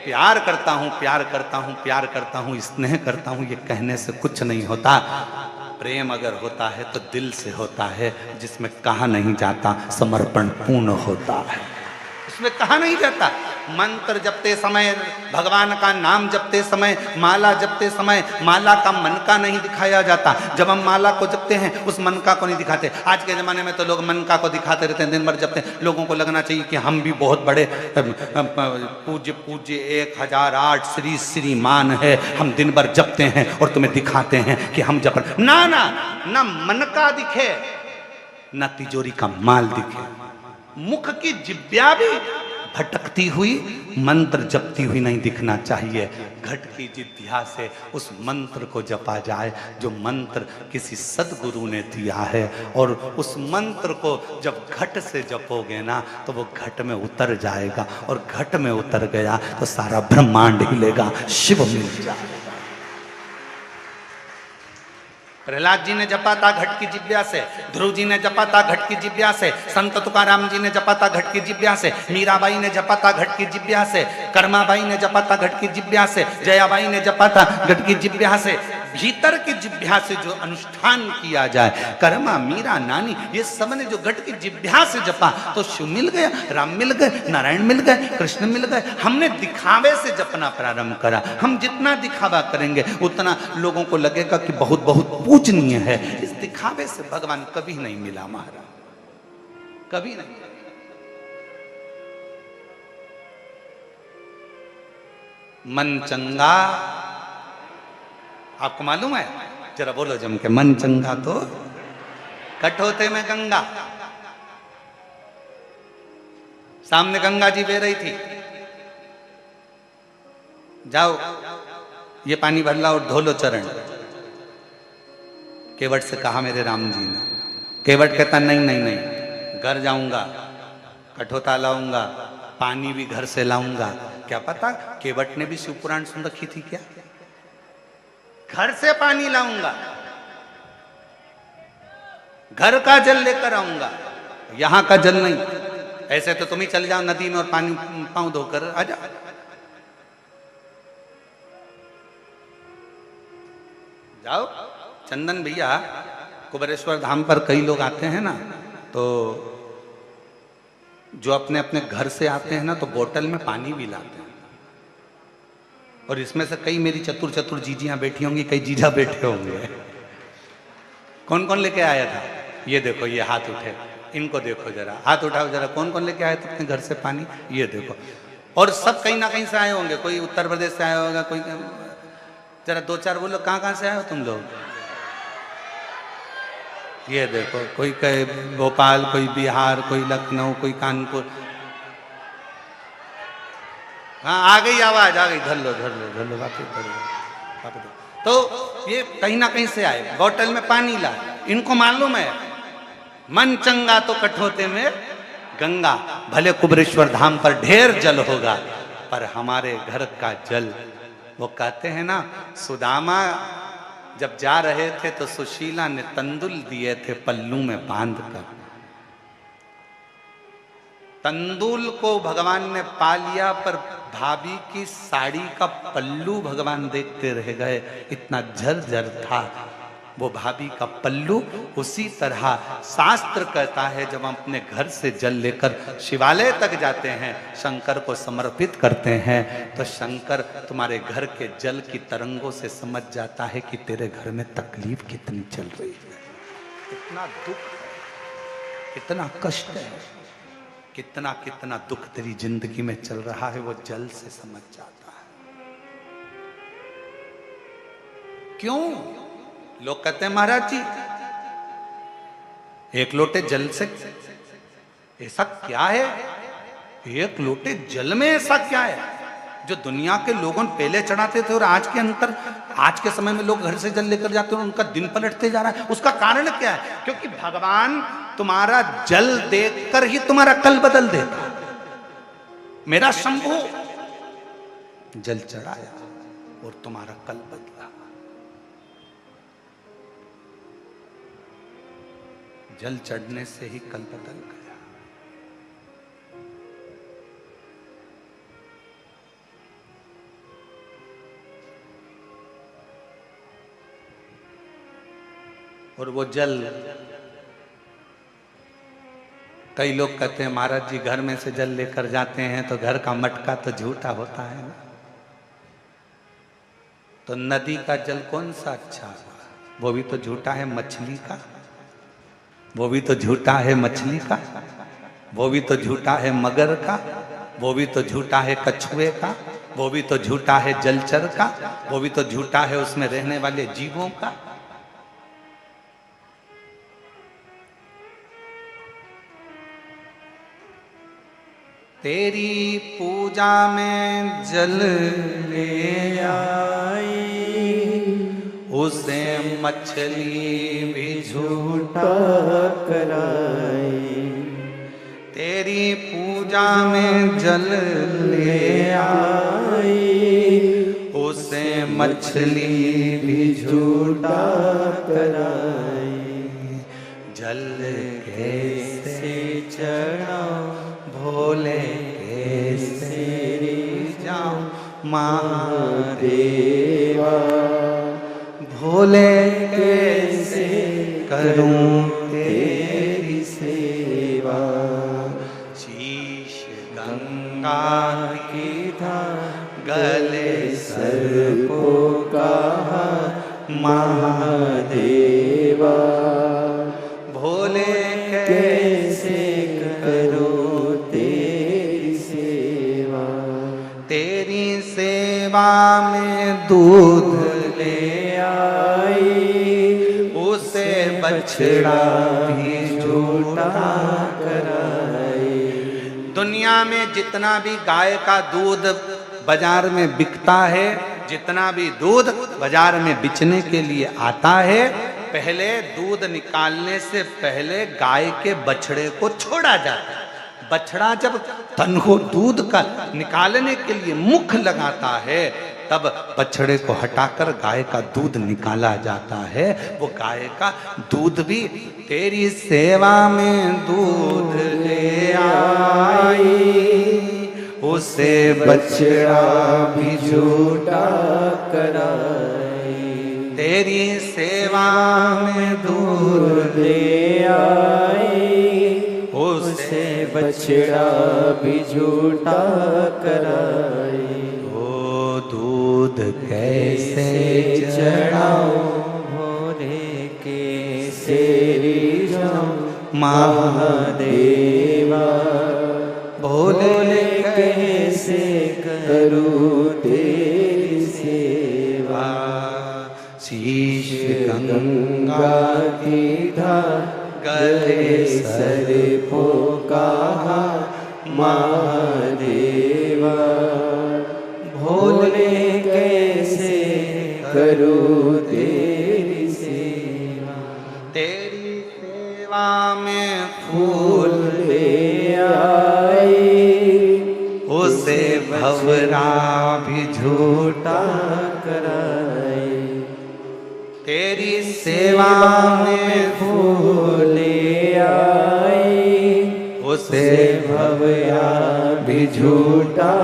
प्यार करता हूं, प्यार करता हूं, प्यार करता हूं, स्नेह करता हूं, ये कहने से कुछ नहीं होता। प्रेम अगर होता है तो दिल से होता है, जिसमें कहा नहीं जाता समर्पण पूर्ण होता है, इसमें कहा नहीं जाता। मंत्र जपते समय, भगवान का नाम जपते समय, माला जपते समय माला का मनका नहीं दिखाया जाता। जब हम माला को जपते हैं उस मनका को नहीं दिखाते। आज के ज़माने में तो लोग मनका को दिखाते रहते हैं, दिन भर जपते हैं। लोगों को लगना चाहिए कि हम भी बहुत बड़े पूज्य पूज्य 1008 श्री श्रीमान है, हम दिन भर जपते हैं और तुम्हें दिखाते हैं कि हम जप। ना ना ना, मनका दिखे ना तिजोरी का माल दिखे, मुख की जिब्या भी भटकती हुई मंत्र जपती हुई नहीं दिखना चाहिए। घट की जिद्या से उस मंत्र को जपा जाए जो मंत्र किसी सदगुरु ने दिया है, और उस मंत्र को जब घट से जपोगे ना तो वो घट में उतर जाएगा, और घट में उतर गया तो सारा ब्रह्मांड हिलेगा, शिव मिल जाएगा। प्रहलाद जी ने जपा था घट की जिब्या से, ध्रुव जी ने जपा था घट की जिब्या से, संत तुकाराम जी ने जपा था घट की जिब्या से, मीराबाई ने जपा था घट की जिब्या से, कर्माबाई ने जपा था घट की जिब्या से, जयाबाई ने जपा था घट की जिब्या से। भीतर की जिब्या से जो अनुष्ठान किया जाए, कर्मा मीरा नानी ये सब ने जो घट की जिब्या से जपा तो शिव मिल गया, राम मिल गए, नारायण मिल गए, कृष्ण मिल गए। हमने दिखावे से जपना प्रारंभ करा। हम जितना दिखावा करेंगे उतना लोगों को लगेगा कि बहुत बहुत पूजनीय है। इस दिखावे से भगवान कभी नहीं मिला महाराज, कभी नहीं। मन चंगा, आपको मालूम है? जरा बोलो जम के, मन चंगा तो कठोते में गंगा। सामने गंगा जी बह रही थी, जाओ ये पानी भर लाओ और धो लो चरण। केवट से कहा मेरे राम जी ने। केवट कहता नहीं नहीं नहीं, घर जाऊंगा, कठोता लाऊंगा, पानी भी घर से लाऊंगा। क्या पता केवट ने भी शिव पुराण सुन रखी थी क्या? घर से पानी लाऊंगा, घर का जल लेकर आऊंगा, यहां का जल नहीं। ऐसे तो तुम ही चल जाओ नदी में और पानी पांव धोकर आ जाओ। जाओ चंदन भैया, कुबेरेश्वर धाम पर कई लोग आते हैं ना, तो जो अपने अपने घर से आते हैं ना तो बोतल में पानी भी लाते हैं। और इसमें से कई मेरी चतुर चतुर जीजियां बैठी होंगी, कई जीजा बैठे होंगे। कौन कौन लेके आया था? ये देखो, ये हाथ उठे, इनको देखो जरा, हाथ उठाओ जरा, कौन कौन लेके आए थे अपने घर से पानी? ये देखो। और सब कहीं ना कहीं से आए होंगे, कोई उत्तर प्रदेश से आया होगा, कोई। जरा दो चार बोलो, कहाँ कहाँ से आए हो तुम लोग? ये देखो, कोई कहे भोपाल, कोई बिहार, कोई लखनऊ, कोई कानपुर। हाँ आ गई आवाज, आ गई। धर लो धर लो धर लो, वापस धर लो। तो ये कहीं ना कहीं से आए, बोतल में पानी ला। इनको मालूम है मन चंगा तो कठोते में गंगा। भले कुबेरेश्वर धाम पर ढेर जल होगा, पर हमारे घर का जल, वो कहते हैं ना, सुदामा जब जा रहे थे तो सुशीला ने तंदुल दिए थे पल्लू में बांध कर। तंदुल को भगवान ने पा लिया, पर भाभी की साड़ी का पल्लू भगवान देखते रह गए, इतना झरझर था वो भाभी का पल्लू। उसी तरह शास्त्र कहता है जब हम अपने घर से जल लेकर शिवालय तक जाते हैं, शंकर को समर्पित करते हैं, तो शंकर तुम्हारे घर के जल की तरंगों से समझ जाता है कि तेरे घर में तकलीफ कितनी चल रही है, कितना दुख है, कितना कष्ट है, कितना कितना दुख तेरी जिंदगी में चल रहा है, वो जल से समझ जाता है। क्यों? लोग कहते हैं महाराज जी एक लोटे जल से ऐसा क्या है, एक लोटे जल में ऐसा क्या है जो दुनिया के लोगों पहले चढ़ाते थे और आज के अंतर, आज के समय में लोग घर से जल लेकर जाते हैं और उनका दिन पलटते जा रहा है। उसका कारण क्या है? क्योंकि भगवान तुम्हारा जल देखकर ही तुम्हारा कल बदल देता। मेरा शंभु जल चढ़ाया और तुम्हारा कल बदला। जल चढ़ने से ही कल बदल गया। और वो जल, कई लोग कहते हैं महाराज जी घर में से जल लेकर जाते हैं तो घर का मटका तो झूठा होता है ना, तो नदी का जल कौन सा अच्छा हुआ? वो भी तो झूठा है मछली का, वो भी तो झूठा है मछली का, वो भी तो झूठा है मगर का, वो भी तो झूठा है कछुए का, वो भी तो झूठा है जलचर का, वो भी तो झूठा है उसमें रहने वाले जीवों का। तेरी पूजा में जल ले आई, उसे मछली भी झूठा कराई। तेरी पूजा में जल ले आई, उसे मछली भी झूठा कराई। जल कैसे चढ़ाऊं भोले कैसे जाऊं महादेवा, भोले कैसे करूं तेरी सेवा। शीश गंगा की था गले सर्पों का महादेवा, भोले कैसे करो तेरी सेवा। तेरी सेवा में दूध ले आई, उसे बछड़ा भी झूठा कराई। दुनिया में जितना भी गाय का दूध बाजार में बिकता है, जितना भी दूध बाजार में बेचने के लिए आता है, पहले दूध निकालने से पहले गाय के बछड़े को छोड़ा जाता है। बछड़ा जब तन को दूध का निकालने के लिए मुख लगाता है, तब बछड़े को हटाकर गाय का दूध निकाला जाता है। वो गाय का दूध भी तेरी सेवा में दूध ले आई, उसे बछड़ा भी झूठा कराई। तेरी सेवा में दूध ले आई, उसे बछड़ा भी झूठा कराई। वो दूध कैसे चढ़ाऊं भोले कैसे जाऊं महादेवा, भोले कैसे करूं तेरी सेवा। शीश गंगा की धार गले सर्पों का महादेवा, भोले कैसे करूं तेरी सेवा। तेरी सेवा में फूल ले आई, उसे भवरा भी झूठा कराई। तेरी सेवा में फूल ले आई, उसे भवया भी झूठा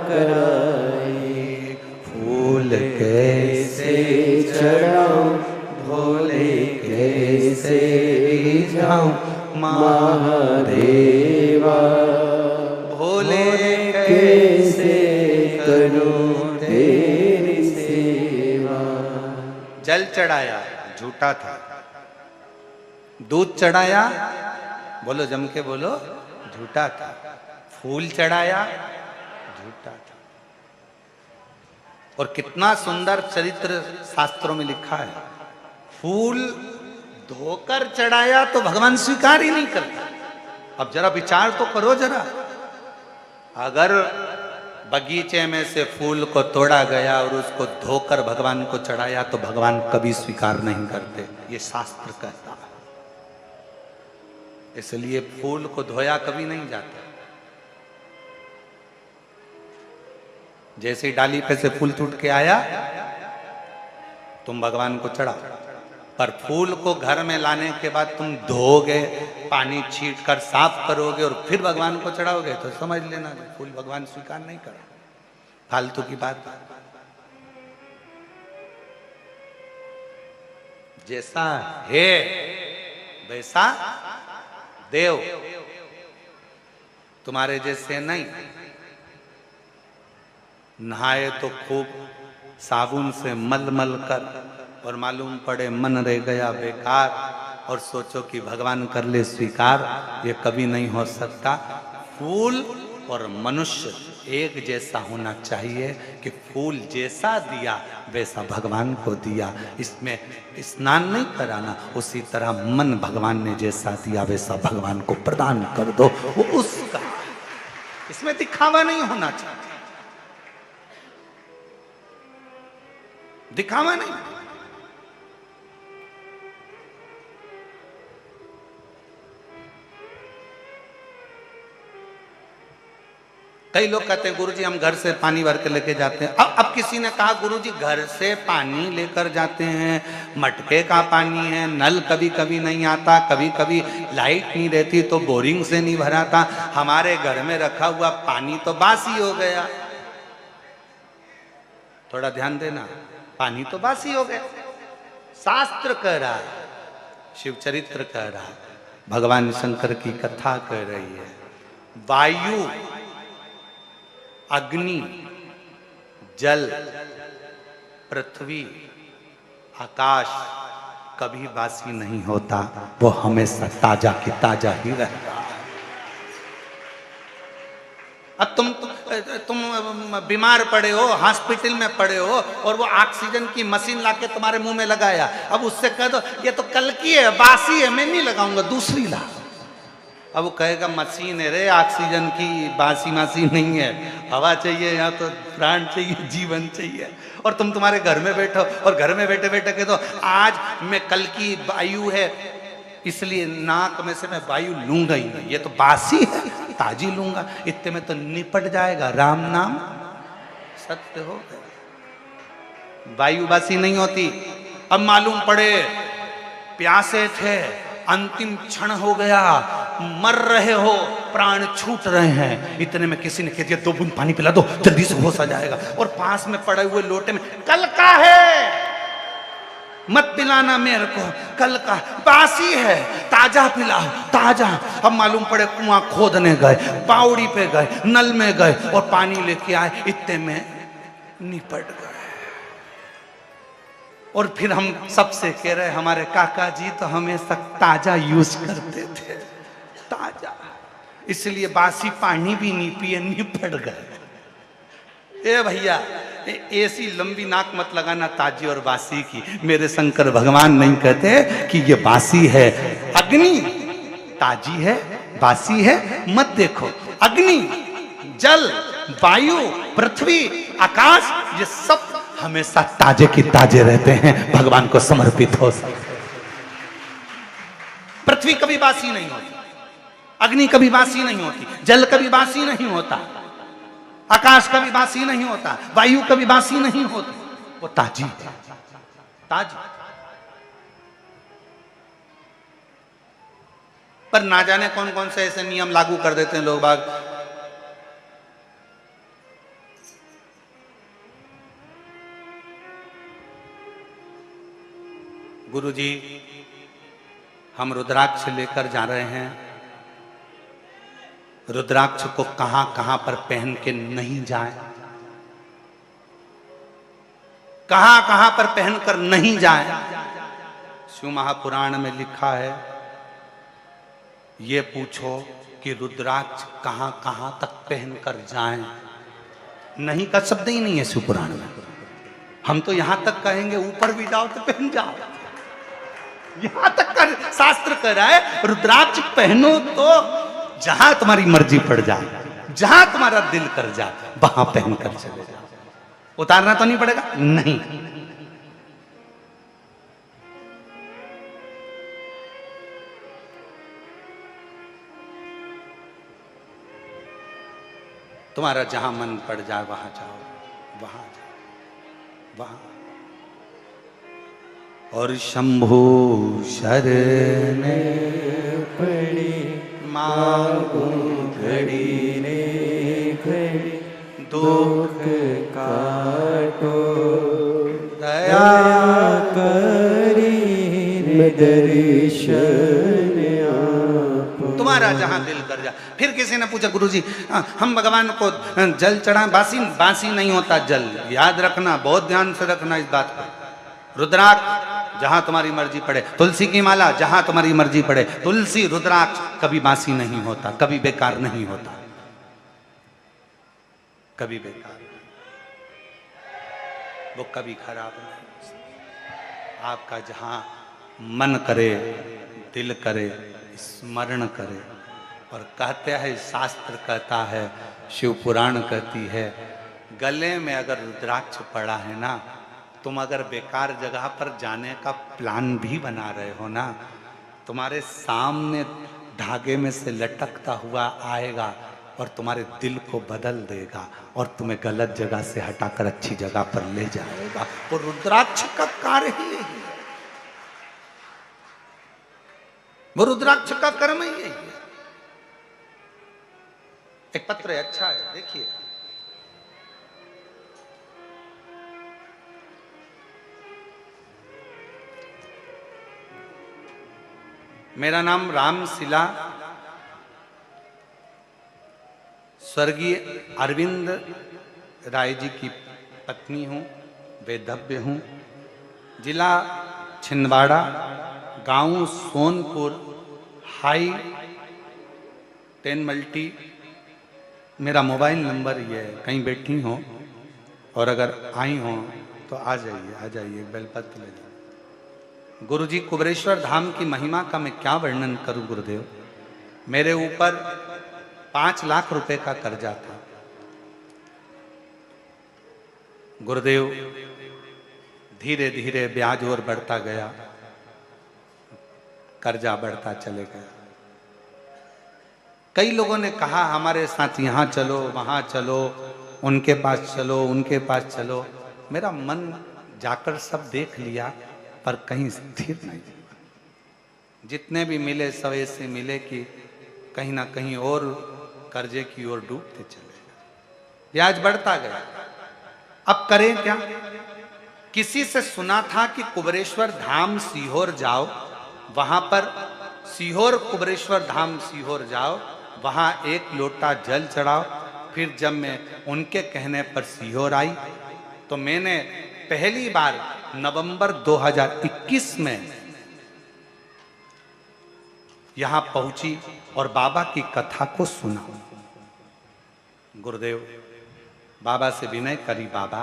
कराई। फूल कैसे चढ़ाऊं भोले कैसे जाऊं महादेवा, भोले कैसे करूं तेरी सेवा। जल चढ़ाया झूठा था, दूध चढ़ाया बोलो जम के बोलो झूठा था, फूल चढ़ाया झूठा था। और कितना सुंदर चरित्र शास्त्रों में लिखा है, फूल धोकर चढ़ाया तो भगवान स्वीकार ही नहीं करता। अब जरा विचार तो करो जरा, अगर बगीचे में से फूल को तोड़ा गया और उसको धोकर भगवान को चढ़ाया तो भगवान कभी स्वीकार नहीं करते, ये शास्त्र कहता है। इसलिए फूल को धोया कभी नहीं जाता। जैसे ही डाली पे से फूल टूट के आया तुम भगवान को चढ़ाओ, पर फूल को घर में लाने के बाद तुम धोगे, पानी छीट कर साफ करोगे और फिर भगवान को चढ़ाओगे तो समझ लेना फूल भगवान स्वीकार नहीं कर, फालतू की बात। जैसा है वैसा देव, तुम्हारे जैसे नहीं। नहाए तो खूब साबुन से मल मल कर और मालूम पड़े मन रह गया बेकार, और सोचो कि भगवान कर ले स्वीकार, ये कभी नहीं हो सकता। फूल और मनुष्य एक जैसा होना चाहिए कि फूल जैसा दिया वैसा भगवान को दिया। इसमें स्नान नहीं कराना, उसी तरह मन भगवान ने जैसा दिया वैसा भगवान को प्रदान कर दो, वो उसका। इसमें दिखावा नहीं होना चाहिए, दिखावा नहीं। कई लोग कहते हैं गुरुजी हम घर से पानी भर के लेके जाते हैं। अब किसी ने कहा गुरुजी घर से पानी लेकर जाते हैं, मटके का पानी है, नल कभी कभी नहीं आता, कभी कभी लाइट नहीं रहती तो बोरिंग से नहीं भराता, हमारे घर में रखा हुआ पानी तो बासी हो गया। थोड़ा ध्यान देना, पानी तो बासी हो गया। शास्त्र कह रहा है, शिव चरित्र कह रहा है, भगवान शंकर की कथा कह रही है, वायु, अग्नि, जल, पृथ्वी, आकाश कभी बासी नहीं होता, वो हमेशा ताजा की ताजा ही रहता। अब तुम बीमार पड़े हो, हॉस्पिटल में पड़े हो, और वो ऑक्सीजन की मशीन लाके तुम्हारे मुंह में लगाया, अब उससे कह दो ये तो कल की है, बासी है, मैं नहीं लगाऊंगा, दूसरी ला। अब वो कहेगा मशीन है रे, ऑक्सीजन की, बासी मासी नहीं है, हवा चाहिए, यहाँ तो प्राण चाहिए, जीवन चाहिए। और तुम्हारे घर में बैठो और घर में बैठे बैठे कह दो आज मैं कल की वायु है इसलिए नाक में से मैं वायु लूंगा ही नहीं, ये तो बासी है, ताजी लूंगा, इतने में तो निपट जाएगा, राम नाम सत्य हो गया। वायु बासी नहीं होती। अब मालूम पड़े प्यासे थे, अंतिम क्षण हो गया, मर रहे हो, प्राण छूट रहे हैं, इतने में किसी ने कह दिया 2 बूंद पानी पिला दो, जल्दी से होश आ जाएगा। और पास में पड़े हुए लोटे में कल का है, मत पिलाना मेरे को, कल का बासी है, ताजा पिलाओ, ताजा। अब मालूम पड़े कुआं खोदने गए, बावड़ी पे गए, नल में गए और पानी लेके आए, इतने में निपट गए। और फिर हम सबसे कह रहे हमारे काका जी तो हमेशा ताजा यूज करते थे, ताजा, इसलिए बासी पानी भी नहीं पिए, निपट गए। ए भैया ऐसी लंबी नाक मत लगाना ताजी और बासी की, मेरे शंकर भगवान नहीं कहते कि ये बासी है। अग्नि ताजी है, बासी है मत देखो। अग्नि, जल, वायु, पृथ्वी, आकाश, ये सब हमेशा ताजे की ताजे रहते हैं, भगवान को समर्पित हो सकते। पृथ्वी कभी बासी नहीं होती, अग्नि कभी बासी नहीं होती, जल कभी बासी नहीं होता, आकाश कभी बासी नहीं होता, वायु कभी बासी नहीं होती, वो ताजी है, ताजी। पर ना जाने कौन कौन से ऐसे नियम लागू कर देते हैं लोग बाग। गुरुजी हम रुद्राक्ष लेकर जा रहे हैं, रुद्राक्ष को कहां कहां पर पहन के नहीं जाए, कहां कहां पर पहनकर नहीं जाए। शिव महापुराण में लिखा है, ये पूछो कि रुद्राक्ष कहां कहां तक पहनकर जाएं। नहीं का शब्द ही नहीं है शिव पुराण में। हम तो यहां तक कहेंगे ऊपर भी जाओ तो पहन जाओ, यहां तक कर शास्त्र कह रहा है रुद्राक्ष पहनो तो जहां तुम्हारी मर्जी पड़ जाए, जहां तुम्हारा दिल कर जाए वहां पहनकर चले जाओ। उतारना तो नहीं पड़ेगा, नहीं। तुम्हारा जहां मन पड़ जाए वहां जाओ, वहां जाओ, वहां। और शंभु शरण पड़ी मांगू घड़ी ने घड़ी, दुख काटो दया करी किसी ने पूछा गुरुजी हम भगवान को जल चढ़ाएं, बासी नहीं होता जल, याद रखना, बहुत ध्यान से रखना इस बात को। रुद्राक्ष जहां तुम्हारी मर्जी पड़े, तुलसी की माला जहां तुम्हारी मर्जी पड़े, तुलसी रुद्राक्ष कभी बासी नहीं होता, कभी बेकार नहीं होता, कभी बेकार, वो कभी खराब नहीं। आपका जहां मन करे, दिल करे, स्मरण करे। और कहते हैं, शास्त्र कहता है, शिव पुराण कहती है, गले में अगर रुद्राक्ष पड़ा है ना, तुम अगर बेकार जगह पर जाने का प्लान भी बना रहे हो ना, तुम्हारे सामने धागे में से लटकता हुआ आएगा और तुम्हारे दिल को बदल देगा और तुम्हें गलत जगह से हटाकर अच्छी जगह पर ले जाएगा। वो रुद्राक्ष का कार्य ही यही है, वो रुद्राक्ष का कर्म ही यही है। एक पत्र है, अच्छा है, देखिए। मेरा नाम रामशिला, स्वर्गीय अरविंद राय जी की पत्नी हूँ, वेदव्य हूँ, जिला छिंदवाड़ा, गांव सोनपुर, हाई 10 मल्टी। मेरा मोबाइल नंबर ये है, कहीं बैठी हो और अगर आई हो तो आ जाइए, बेलपत्र ले जाइए। गुरुजी कुबरेश्वर धाम की महिमा का मैं क्या वर्णन करूं गुरुदेव। मेरे ऊपर 5 लाख रुपए का कर्जा था गुरुदेव। धीरे धीरे ब्याज और बढ़ता गया, कर्जा बढ़ता चले गया। कई लोगों ने कहा हमारे साथ यहाँ चलो, वहाँ चलो, उनके पास चलो, उनके पास चलो। मेरा मन जाकर सब देख लिया पर कहीं स्थिर नहीं हुआ। जितने भी मिले सब ऐसे मिले कि कहीं ना कहीं और कर्जे की ओर डूबते चले गए, ब्याज बढ़ता गया। अब करें क्या? किसी से सुना था कि कुबरेश्वर धाम सीहोर जाओ, वहां पर सीहोर कुबरेश्वर धाम सीहोर जाओ, वहां 1 लोटा जल चढ़ाओ। फिर जब मैं उनके कहने पर सीहोर आई तो मैंने पहली बार नवंबर 2021 में यहां पहुंची और बाबा की कथा को सुना। गुरुदेव बाबा से विनय करी, बाबा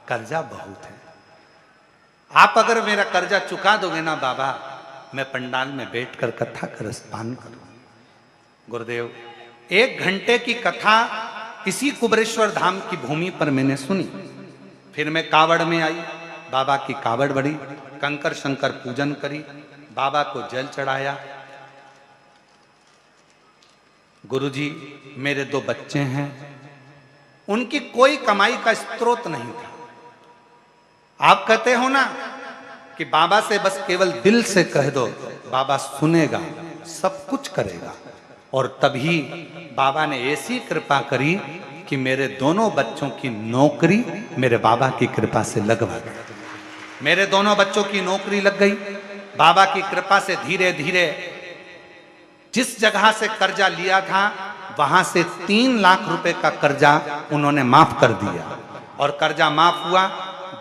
कर्जा बहुत है, आप अगर मेरा कर्जा चुका दोगे ना बाबा, मैं पंडाल में बैठकर कथा का रसपान करूं। गुरुदेव 1 घंटे की कथा इसी कुबरेश्वर धाम की भूमि पर मैंने सुनी। फिर मैं कावड़ में आई, बाबा की कावड़ बढ़ी, कंकर शंकर पूजन करी, बाबा को जल चढ़ाया। गुरुजी मेरे 2 बच्चे हैं, उनकी कोई कमाई का स्रोत नहीं था। आप कहते हो ना कि बाबा से बस केवल दिल से कह दो, बाबा सुनेगा, सब कुछ करेगा। और तभी बाबा ने ऐसी कृपा करी कि मेरे दोनों बच्चों की नौकरी मेरे बाबा की कृपा से लगवा दी। मेरे दोनों बच्चों की नौकरी लग गई बाबा की कृपा से। धीरे धीरे जिस जगह से कर्जा लिया था वहां से 3 लाख रुपए का कर्जा उन्होंने माफ कर दिया और कर्जा माफ हुआ।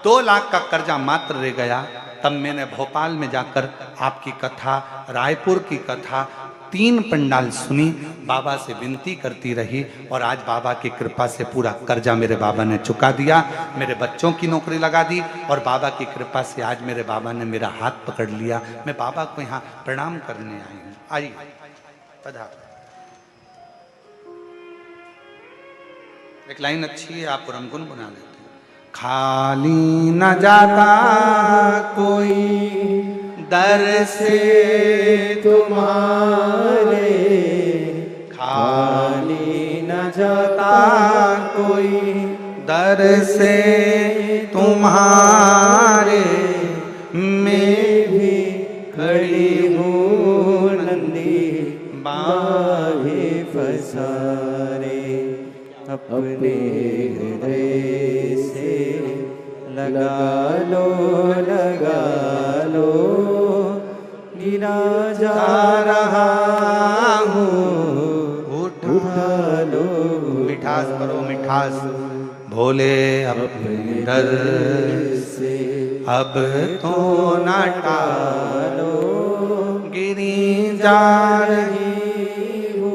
2 लाख का कर्जा मात्र रह गया। तब मैंने भोपाल में जाकर आपकी कथा, रायपुर की कथा, 3 पंडाल सुनी, बाबा से विनती करती रही और आज बाबा की कृपा से पूरा कर्जा मेरे बाबा ने चुका दिया, मेरे बच्चों की नौकरी लगा दी और बाबा की कृपा से आज मेरे बाबा ने मेरा हाथ पकड़ लिया। मैं बाबा को यहाँ प्रणाम करने आई हूँ। आइए पधार। एक लाइन अच्छी है, आप रंगुन बना लेते हैं। खाली न जाता कोई दर से तुम्हारे, खाली न जाता कोई दर से तुम्हारे, मैं भी खड़ी हूँ नंदी बाहे फसारे, अपने हृदय से लगा लो गिरा जा रहा हूँ, उठा पास करो मिठास। भोले अपने दर से अब तो न टालो, गिरी जा रही हो,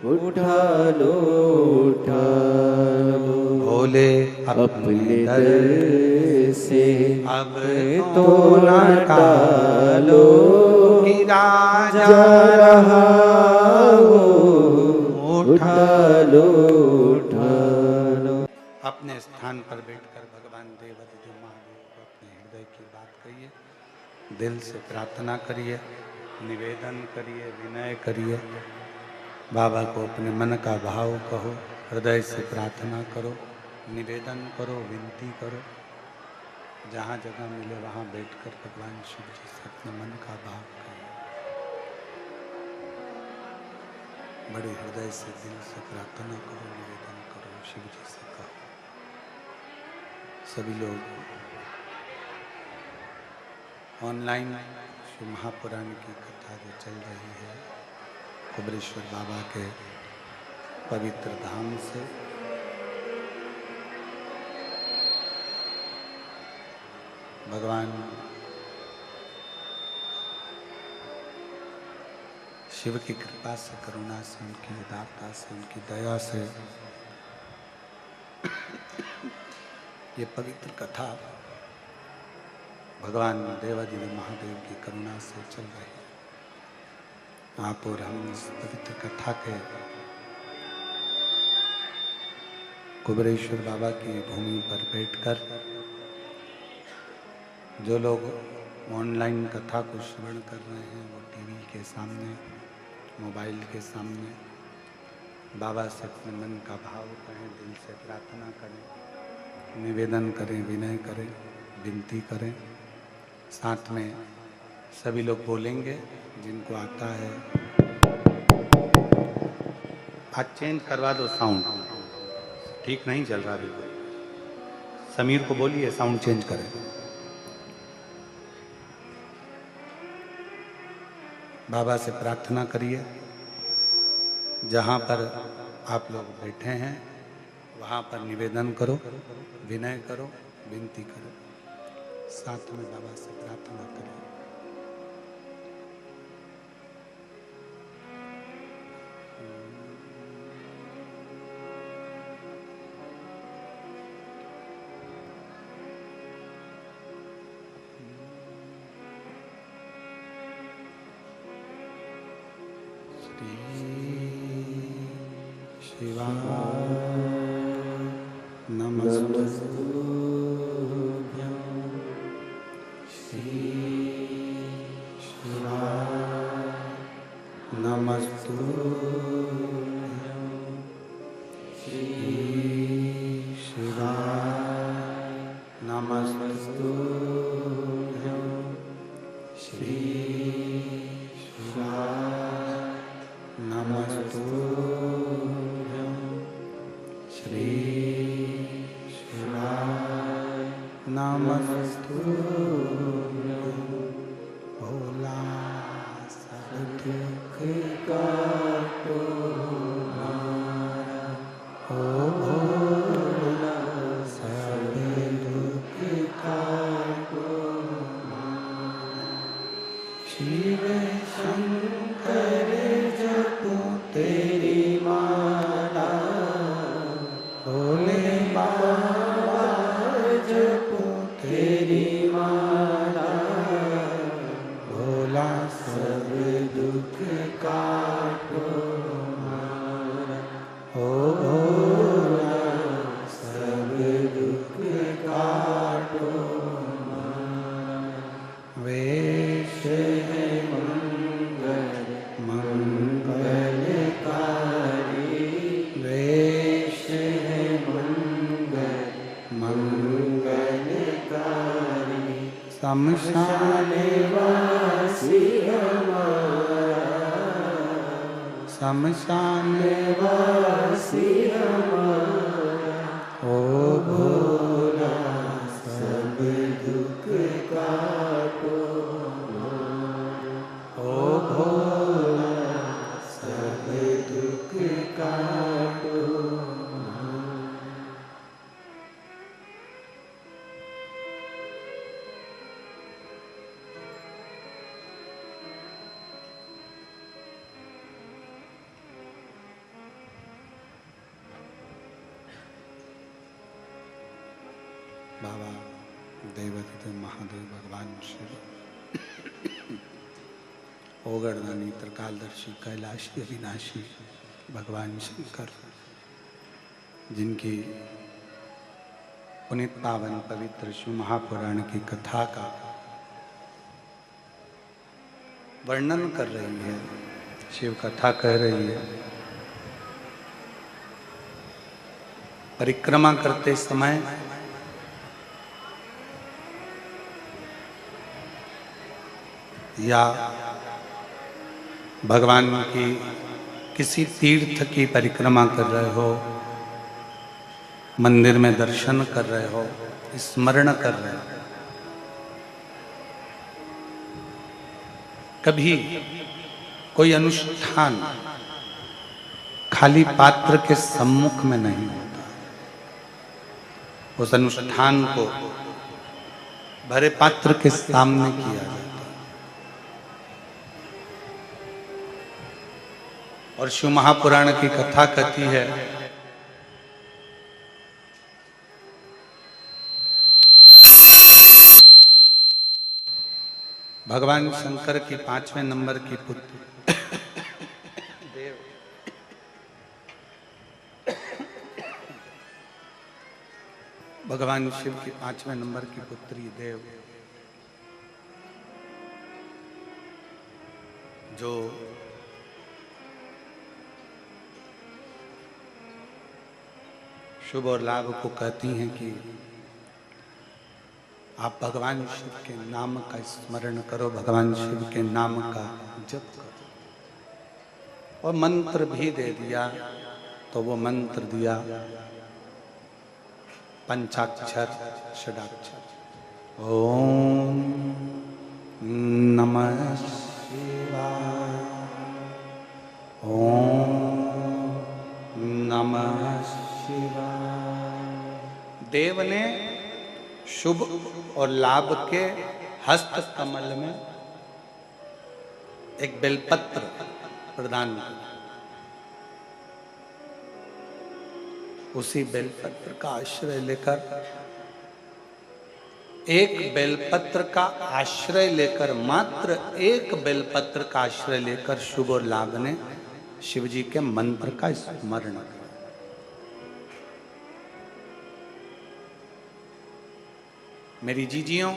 उठा लो उठा लो। भोले अपने दर से अब तो न टालो, गिरा जा रहा हो, उठा लो उठा लो। अपने स्थान पर बैठकर भगवान देवाधिदेव महादेव को अपने हृदय की बात कहिए, दिल से प्रार्थना करिए, निवेदन करिए, विनय करिए। बाबा को अपने मन का भाव कहो, हृदय से प्रार्थना करो, निवेदन करो, विनती करो। जहाँ जगह मिले वहाँ बैठकर भगवान शिव जी से अपने मन का भाव करो। बड़े हृदय से दिल से प्रार्थना करो, निवेदन करो, शिव जी से कहो। सभी लोग ऑनलाइन शिव महापुराण की कथा जो चल रही है कुबरेश्वर बाबा के पवित्र धाम से, भगवान शिव की कृपा से, करुणा से, उनकी उदारता से, उनकी दया से ये पवित्र कथा भगवान देवाधिदेव महादेव की करुणा से चल रही है। आप और हम इस पवित्र कथा के कुबरेश्वर बाबा की भूमि पर बैठकर जो लोग ऑनलाइन कथा को श्रवण कर रहे हैं वो टीवी के सामने, मोबाइल के सामने बाबा से अपने मन का भाव करें, दिल से प्रार्थना करें, निवेदन करें, विनय करें, विनती करें। साथ में सभी लोग बोलेंगे जिनको आता है। आज चेंज करवा दो साउंड, ठीक नहीं चल रहा बिल्कुल। समीर को बोलिए साउंड चेंज करें। बाबा से प्रार्थना करिए, जहाँ पर आप लोग बैठे हैं वहाँ पर निवेदन करो, विनय करो, विनती करो। साथ में बाबा से प्रार्थना करें। शिवाय नमस्तुभ्यं, श्री शिवाय नमस्तुभ्यं, श्री शिवाय नमस्तुभ्यं, श्री शिवाय नमस्तुभ्यं, श्री शिवाय नमस्तुभ्यं। भोला सब दुख काटो हमारा, ओ भोला सब दुख काटो हमारा। शिव शंकर जपो तेरी माला, भोले बाबा जपो तेरी माला। भोला सब दुख काटो हमारा, ओ भोला सब दुख काटो हमारा। वेश है मंगल मंगलकारी, वेश है मंगल मंगलकारी। शमशान वासी हमारा, शमशान वासी हमारा। ओ भोला सब दुख काटो हमारा, ओ भोला सब दुख काटो बाबा देवादिदेव महादेव भगवान शिव, ओगरदानी त्रिकालदर्शी कैलाशी अविनाशी भगवान शंकर, जिनकी पुनित पावन पवित्र शिव महापुराण की कथा का वर्णन कर रही है, शिव कथा कह रही है। परिक्रमा करते समय या भगवान की किसी तीर्थ की परिक्रमा कर रहे हो, मंदिर में दर्शन कर रहे हो, स्मरण कर रहे हो, कभी कोई अनुष्ठान खाली पात्र के सम्मुख में नहीं होता। उस अनुष्ठान को भरे पात्र के सामने किया जाता है। और शिव महापुराण की कथा कहती है, भगवान शंकर की 5वें नंबर की पुत्री देव, भगवान शिव की 5वें नंबर की पुत्री देव, जो शुभ और लाभ को कहती हैं कि आप भगवान शिव के नाम का स्मरण करो, भगवान शिव के नाम का जप करो। और मंत्र भी दे दिया, तो वो मंत्र दिया पंचाक्षर षडाक्षर। ओम नमः शिवाय, ओम नमः शिवाय। देव ने शुभ और लाभ के हस्त कमल में एक बेलपत्र प्रदान किया। उसी बेलपत्र का आश्रय लेकर, एक बेलपत्र का आश्रय लेकर, मात्र एक बेलपत्र का आश्रय लेकर शुभ और लाभ ने शिव जी के मंत्र का स्मरण किया। मेरी जीजियों,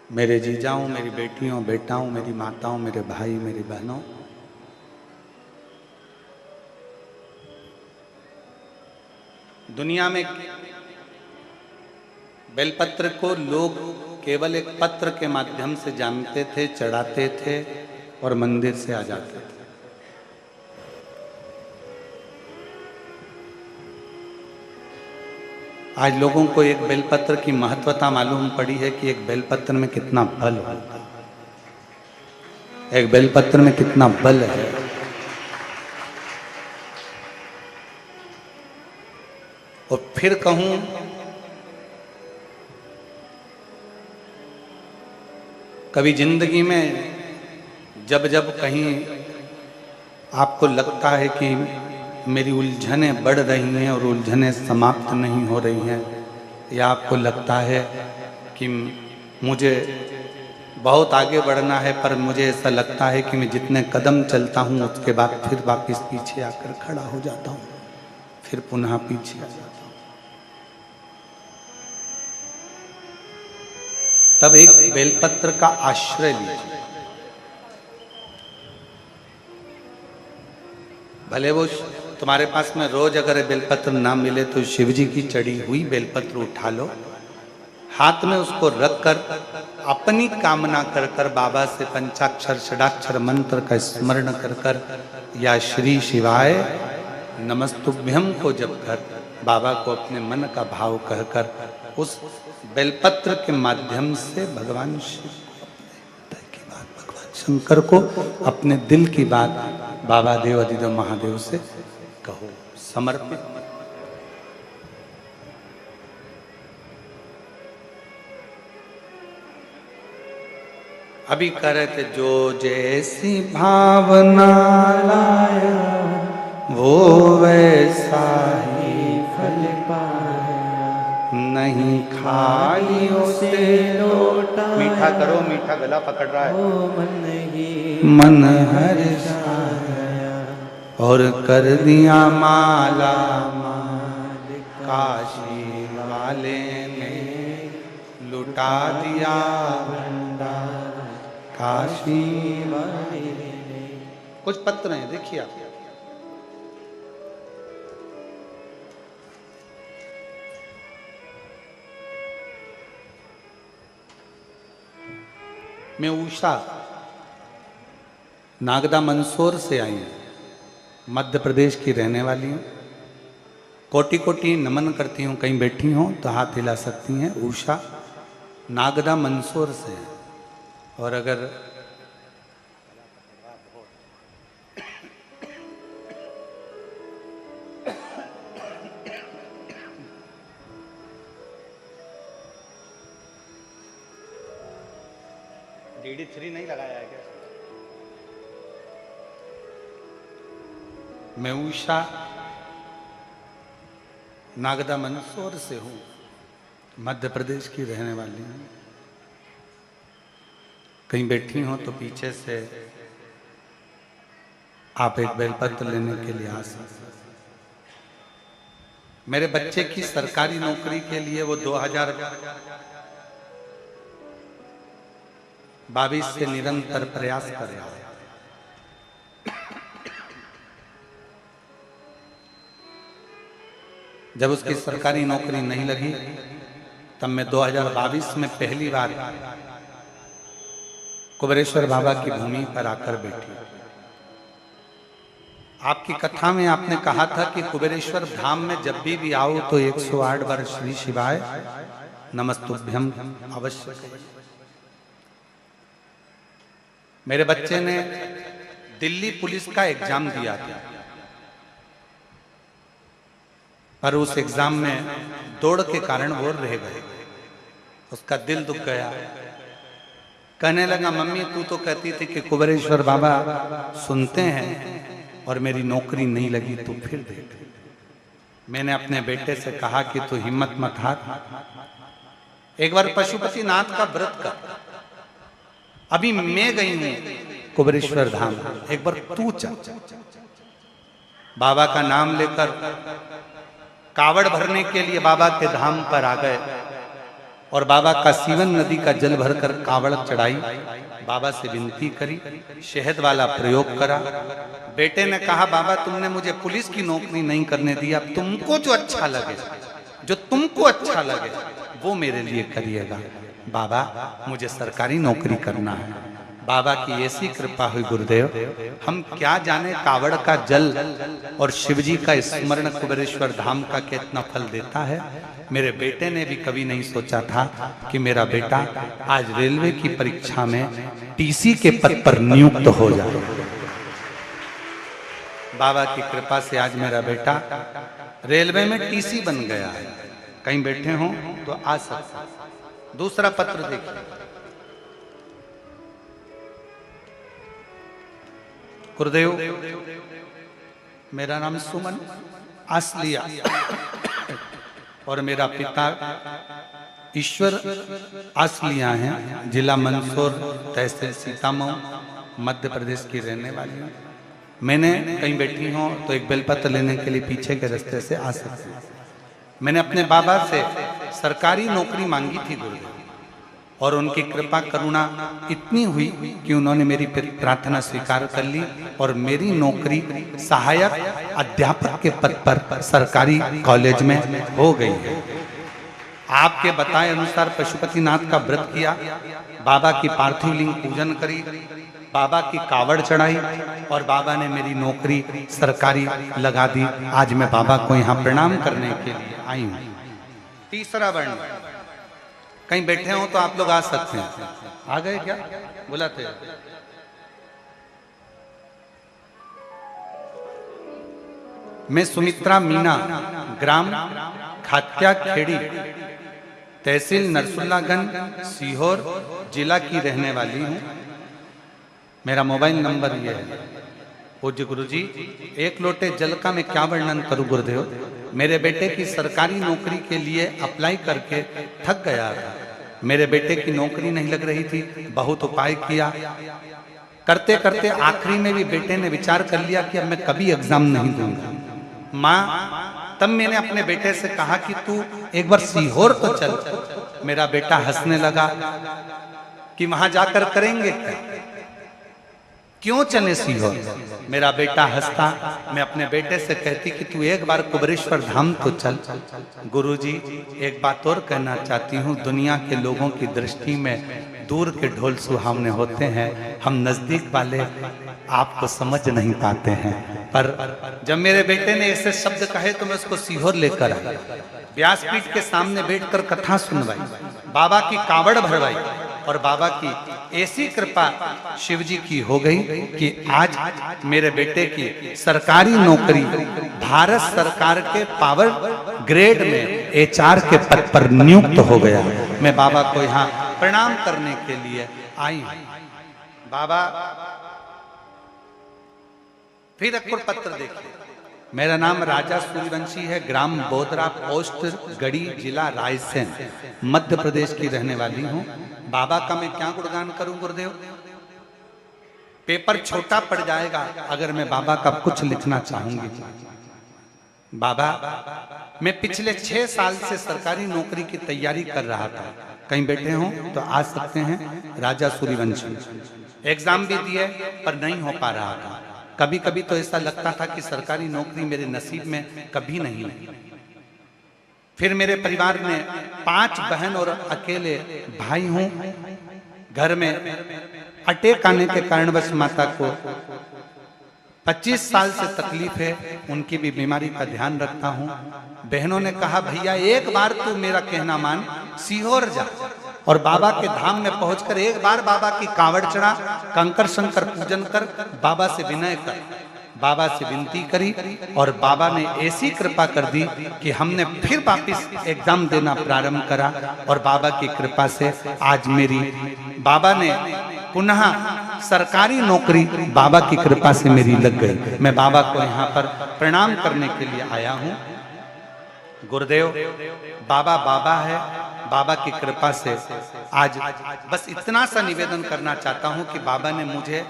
मेरे जीजाओं, मेरी बेटियों, बेटाओं, मेरी माताओं, मेरे भाई, मेरी बहनों, दुनिया में बेलपत्र को लोग केवल एक पत्र के माध्यम से जानते थे, चढ़ाते थे और मंदिर से आ जाते थे। आज लोगों को एक बेलपत्र की महत्वता मालूम पड़ी है कि एक बेलपत्र में कितना बल होता है, एक बेलपत्र में कितना बल है। और फिर कहूं, कभी जिंदगी में जब जब कहीं आपको लगता है कि मेरी उलझनें बढ़ रही हैं और उलझनें समाप्त नहीं हो रही हैं, या आपको लगता है कि मुझे बहुत आगे बढ़ना है पर मुझे ऐसा लगता है कि मैं जितने कदम चलता हूँ उसके बाद फिर वापस पीछे आकर खड़ा हो जाता हूँ, फिर पुनः पीछे आ जाता हूँ, तब एक बेलपत्र का आश्रय लीजिए। भले वो तुम्हारे पास में रोज अगर बेलपत्र ना मिले तो शिव जी की चढ़ी हुई बेलपत्र उठा लो, हाथ में उसको रख कर अपनी कामना कर कर बाबा से पंचाक्षर षडाक्षर मंत्र का स्मरण कर कर या श्री शिवाय नमस्तुभ्यम को जप कर बाबा को अपने मन का भाव कहकर उस बेलपत्र के माध्यम से भगवान शिव को अपने की बात, भगवान शंकर को अपने दिल की बात बाबा देवादिदेव महादेव से कहो, समर्पित। अभी कह रहे थे, जो जैसी भावना लाया वो वैसा ही फल पाया, नहीं खालियों से लौटा मीठा करो, मीठा गला पकड़ रहा है। हो मन ही मन हर्षाया और कर दिया माला माल, काशी वाले ने लुटा दिया भंडार, काशी वाले ने। कुछ पत्र हैं, देखिए आप। मैं उषा नागदा मंदसौर से आई हूँ, मध्य प्रदेश की रहने वाली हूँ। कोटि कोटि नमन करती हूँ, कहीं बैठी हो तो हाथ हिला सकती हैं। उषा नागदा मंदसौर से है। और अगर DD3 नहीं लगाया है क्या? मैं उषा नागदा मंदसौर से हूँ, मध्य प्रदेश की रहने वाली हूँ। कहीं बैठी हो तो पीछे से आप एक बेलपत्र लेने के लिए आ सकते। मेरे बच्चे की सरकारी नौकरी के लिए वो 2022 से निरंतर प्रयास कर रहा है। जब उसकी सरकारी नौकरी नहीं लगी तब मैं 2022 में पहली बार कुबेरेश्वर बाबा की भूमि पर आकर बैठी। आपकी कथा में आपने कहा था कि कुबेरेश्वर धाम में जब भी आओ तो 108 बार श्री शिवाय नमस्तुभ्यम अवश्य। मेरे बच्चे ने दिल्ली पुलिस का एग्जाम दिया था, पर उस एग्जाम में दौड़ के कारण वो रह गए। उसका दिल दुख गया। कहने लगा, मम्मी तू तो कहती थी कि कुबेरेश्वर बाबा सुनते हैं और मेरी नौकरी नहीं लगी, तू फिर देख। मैंने अपने बेटे से कहा कि तू हिम्मत मत हार, एक बार पशुपति नाथ का व्रत कर। अभी मैं गई हूं कुबेरेश्वर धाम, एक बार तू चल। बाबा का नाम लेकर कावड़ भरने के लिए बाबा के धाम पर आ गए और बाबा का सीवन नदी का जल भरकर कावड़ चढ़ाई। बाबा से विनती करी, शहद वाला प्रयोग करा। बेटे ने कहा, बाबा तुमने मुझे पुलिस की नौकरी नहीं करने दिया, तुमको जो अच्छा लगे, जो तुमको अच्छा लगे वो मेरे लिए करिएगा। बाबा मुझे सरकारी नौकरी करना है। बाबा की ऐसी कृपा हुई गुरुदेव, हम क्या जाने कावड़ का जल और शिवजी का स्मरण कुबेरेश्वर धाम का कितना फल देता है। मेरे बेटे ने भी कभी नहीं सोचा था कि मेरा बेटा आज रेलवे की परीक्षा में टीसी के पद पर नियुक्त हो जाए। बाबा की कृपा से आज मेरा बेटा रेलवे में टीसी बन गया है। कहीं बैठे हो तो आ सकता। दूसरा पत्र देखिए। गुरुदेव, मेरा नाम सुमन आसलिया और मेरा पिता ईश्वर आसलिया हैं। जिला मंदसौर, तहसील सीतामऊ, मध्य प्रदेश की रहने वाली हूँ। मैंने कहीं बैठी हूँ तो एक बेलपत्र लेने के लिए पीछे के रास्ते से आ सकती हूँ। मैंने अपने बाबा से सरकारी नौकरी मांगी थी गुरुदेव, और उनकी कृपा करुणा इतनी हुई कि उन्होंने मेरी प्रार्थना स्वीकार कर ली और मेरी नौकरी सहायक अध्यापक के पद पर सरकारी कॉलेज में हो गई है। आपके बताए अनुसार पशुपतिनाथ का व्रत किया, बाबा की पार्थिव लिंग पूजन करी, बाबा की कावड़ चढ़ाई और बाबा ने मेरी नौकरी सरकारी लगा दी। आज मैं बाबा को यहाँ प्रणाम करने के लिए आई हूँ। तीसरा वर्ण, कहीं बैठे हो तो आप लोग आ सकते हैं। आ गए क्या? बुलाते हैं। मैं सुमित्रा मीना, ग्राम खात्या खेड़ी, तहसील नरसुल्लागंज, सीहोर जिला की रहने वाली हूँ। मेरा मोबाइल नंबर ये है पूज्य गुरु जी, एक लोटे जल का मैं क्या वर्णन करूं गुरुदेव। मेरे बेटे की सरकारी नौकरी के लिए अप्लाई करके थक गया था। मेरे बेटे की नौकरी नहीं लग रही थी, बहुत उपाय किया, करते करते आखिरी में भी बेटे ने विचार कर लिया कि अब मैं कभी एग्जाम नहीं दूंगा। माँ, तब मैंने अपने बेटे से कहा कि तू एक बार सीहोर तो चल। मेरा बेटा हंसने लगा कि वहां जाकर करेंगे क्या, क्यों चले सीहोर। मेरा बेटा हंसता, मैं अपने बेटे से कहती कि तू एक बार कुबरेश्वर धाम तो चल। गुरुजी, एक बात और कहना चाहती हूँ, दुनिया के लोगों की दृष्टि में दूर के ढोल सुहावने होते हैं, हम नजदीक वाले आपको समझ नहीं पाते हैं। पर जब मेरे बेटे ने ऐसे शब्द कहे तो मैं उसको सीहोर लेकर आया, व्यासपीठ के सामने बैठकर कथा सुनवाई, बाबा की कावड़ भरवाई, और बाबा की ऐसी कृपा शिव जी की हो गई कि आज मेरे बेटे की सरकारी नौकरी भारत सरकार के पावर ग्रेड में HR के पद पर नियुक्त हो गया। मैं बाबा को यहाँ प्रणाम करने के लिए आई हूँ। बाबा, फिर एक और पत्र देखिए। मेरा नाम राजा सूर्यवंशी है, ग्राम बोदरा, पोस्ट गढ़ी, जिला रायसेन, मध्य प्रदेश की रहने वाली हूँ। बाबा का मैं क्या गुणगान करूं गुरुदेव, पेपर छोटा पड़ जाएगा अगर मैं बाबा का कुछ लिखना चाहूंगी। बाबा, मैं पिछले 6 साल से सरकारी नौकरी की तैयारी कर रहा था। कहीं बैठे हों तो आ सकते हैं, राजा सूर्यवंशी। एग्जाम भी दिए पर नहीं हो पा रहा था। कभी कभी तो ऐसा लगता था कि सरकारी नौकरी मेरे नसीब में कभी नहीं हुई। फिर मेरे परिवार में 5 बहन और अकेले भाई हूं। घर में अटैक आने के कारणवश माता को 25 साल से तकलीफ है, उनकी भी बीमारी का ध्यान रखता हूं। बहनों ने कहा, भैया एक बार तू मेरा कहना मान, सीहोर जा और बाबा के धाम में पहुंचकर एक बार बाबा की कावड़ चढ़ा, कंकर शंकर पूजन कर, बाबा से विनय कर। बाबा से विनती करी और बाबा ने ऐसी कृपा कर दी कि हमने फिर वापिस एग्जाम देना प्रारंभ करा, और बाबा की कृपा से आज मेरी, बाबा ने पुनः सरकारी नौकरी बाबा की कृपा से मेरी लग गई। मैं बाबा को यहाँ पर प्रणाम करने के लिए आया हूँ। गुरुदेव, बाबा बाबा है, बाबा की कृपा से आज बस इतना सा निवेदन करना चाहता हूं कि बाबा ने मुझे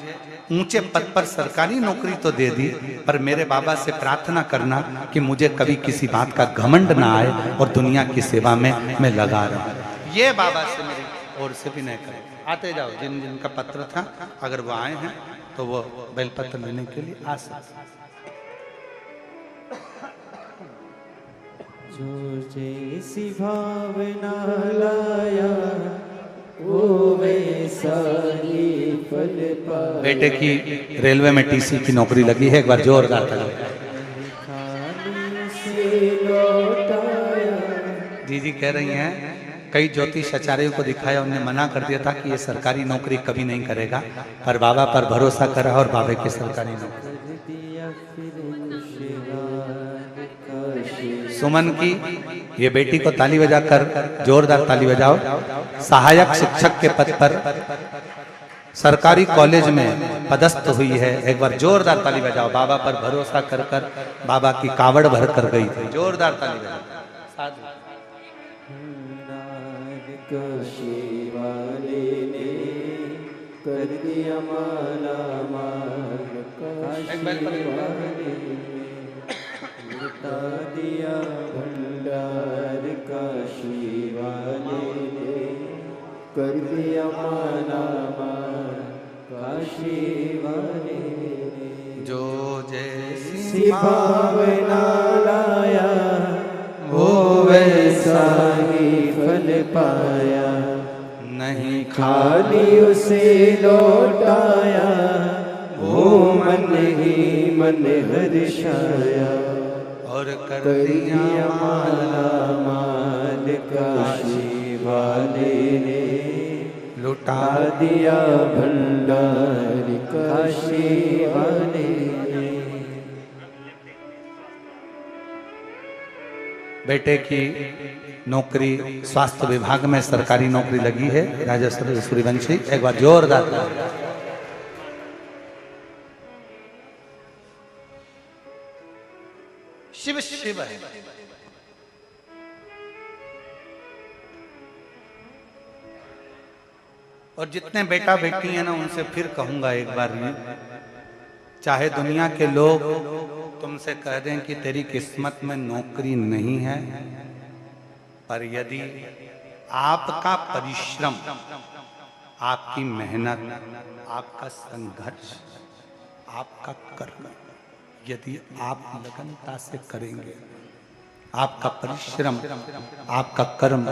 ऊंचे पद पर सरकारी नौकरी तो दे दी, पर मेरे बाबा से प्रार्थना करना कि मुझे कभी किसी बात का घमंड ना आए और दुनिया की सेवा में मैं लगा रहा हूं। ये बाबा से मेरी ओर से भी नहीं करें। आते जाओ, जिन जिनका पत्र था अगर वो आए हैं तो वो बेलपत्र लेने के लिए आ सकते। जो जैसी भावना लाया वो वैसा ही फल पाया। बेटे की रेलवे में TC की नौकरी लगी है, एक बार जोरदार ताली। दीदी कह रही हैं, कई ज्योतिष आचार्यों को दिखाया, उन्हें मना कर दिया था कि ये सरकारी नौकरी कभी नहीं करेगा, पर बाबा पर भरोसा करा और बाबा की सरकारी नौकरी। सुमन की ये बेटी को ताली बजाकर, जोरदार ताली बजाओ। सहायक शिक्षक के पद पर सरकारी कॉलेज में पदस्थ हुई है, एक बार जोरदार ताली बजाओ। बाबा पर भरोसा कर कर बाबा की कावड़ भर कर गई थी, जोरदार ताली बजाओ। कर दिया माला लुटा दिया भंडार काशी वाले ने, कर दिया माला काशी वाले ने। जो जैसी भावना लाया वो वैसा ही फल पाया, नहीं खाली उसे लौटाया वो मन ही मन हर्षाया, और कर दिया माला माल काशी वाले ने, लुटा दिया भंडार काशी वाले ने। बेटे की नौकरी स्वास्थ्य विभाग में सरकारी नौकरी लगी है, राजा सूर्यवंशी, एक बार जोरदार। शिव शिव है। और जितने बेटा बेटी हैं ना, उनसे फिर कहूंगा एक बार, चाहे दुनिया के लोग तुमसे कह दें कि तेरी किस्मत में नौकरी नहीं है, पर यदि आपका परिश्रम, आपकी मेहनत, आपका संघर्ष, आपका कर्म, यदि आप लगनता से करेंगे, आपका परिश्रम, आपका कर्म,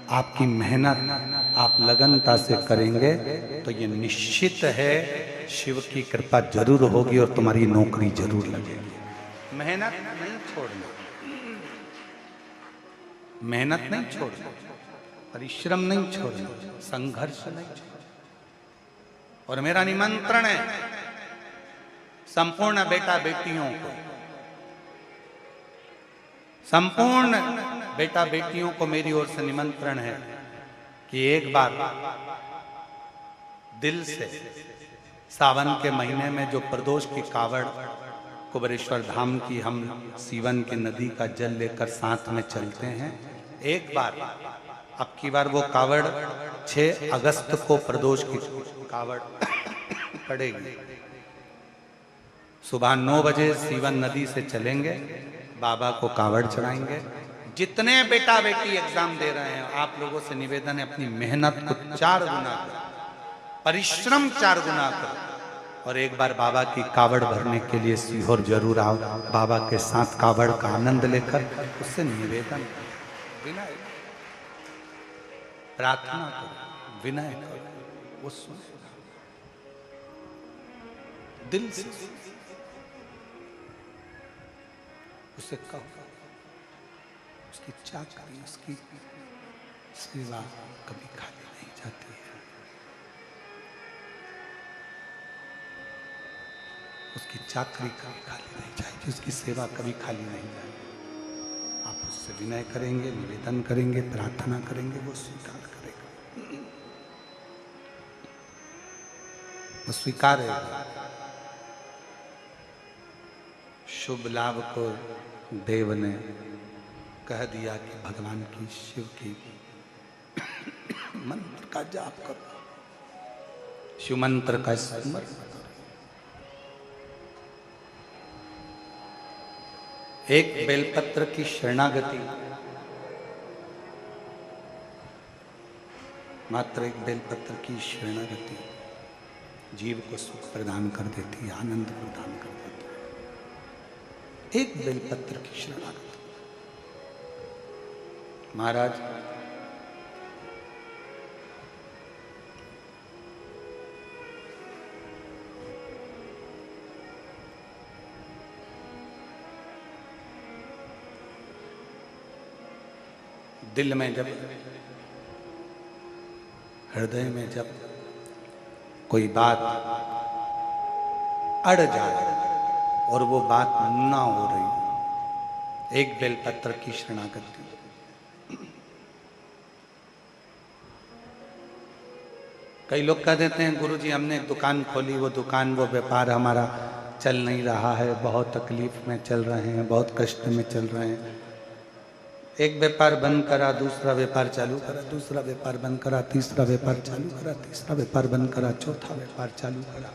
आपकी मेहनत आप लगनता से करेंगे, तो ये निश्चित है शिव की कृपा जरूर होगी और तुम्हारी नौकरी जरूर लगेगी। मेहनत नहीं छोड़ना, मेहनत नहीं छोड़ना, परिश्रम नहीं छोड़ना, संघर्ष नहीं छोड़ना। और मेरा निमंत्रण है संपूर्ण बेटा बेटियों को, संपूर्ण बेटा बेटियों को मेरी ओर से निमंत्रण है कि एक बार दिल से सावन के महीने में जो प्रदोष की कावड़ कुबेरेश्वर धाम की हम सीवन की नदी का जल लेकर साथ में चलते हैं, एक बार, अब की बार वो कावड़ 6 अगस्त को प्रदोष की कावड़ पड़ेगी। सुबह 9 बजे सीवन नदी से चलेंगे, बाबा को कावड़ चढ़ाएंगे। जितने बेटा बेटी एग्जाम दे रहे हैं, आप लोगों से निवेदन है, अपनी मेहनत को 4 गुना करो, परिश्रम 4 गुना करो, और एक बार बाबा की कावड़ भरने के लिए सीहोर जरूर आओ। बाबा के साथ कावड़ का आनंद लेकर उससे निवेदन, विनय, प्रार्थना करो, विनय करो, वो सुन दिल से, उसे कहो, उसकी चाकरी, उसकी सेवा कभी खाली नहीं जाती है, उसकी चाकरी कभी खाली नहीं जाएगी, उसकी सेवा कभी खाली नहीं जाएगी। आप उससे विनय करेंगे, निवेदन करेंगे, प्रार्थना करेंगे, वो स्वीकार करेगा, वो स्वीकार है। शुभ लाभ को देव ने कह दिया कि भगवान की, शिव की मंत्र का जाप करो, शिव मंत्र का स्मरण करो। एक बेलपत्र की शरणागति, मात्र एक बेलपत्र की शरणागति जीव को सुख प्रदान कर देती है, आनंद प्रदान कर देती है। एक बेलपत्र की शरणागति। महाराज, दिल में जब, हृदय में जब कोई बात अड़ जाए और वो बात ना हो रही, एक बेलपत्र की शरणागति। कई लोग कह देते हैं, गुरुजी हमने एक दुकान खोली, वो दुकान, वो व्यापार हमारा चल नहीं रहा है, बहुत तकलीफ में चल रहे हैं, बहुत कष्ट में चल रहे हैं। एक व्यापार बंद करा, दूसरा व्यापार चालू करा, दूसरा व्यापार बंद करा, तीसरा व्यापार चालू करा, तीसरा व्यापार बंद करा, चौथा व्यापार चालू करा,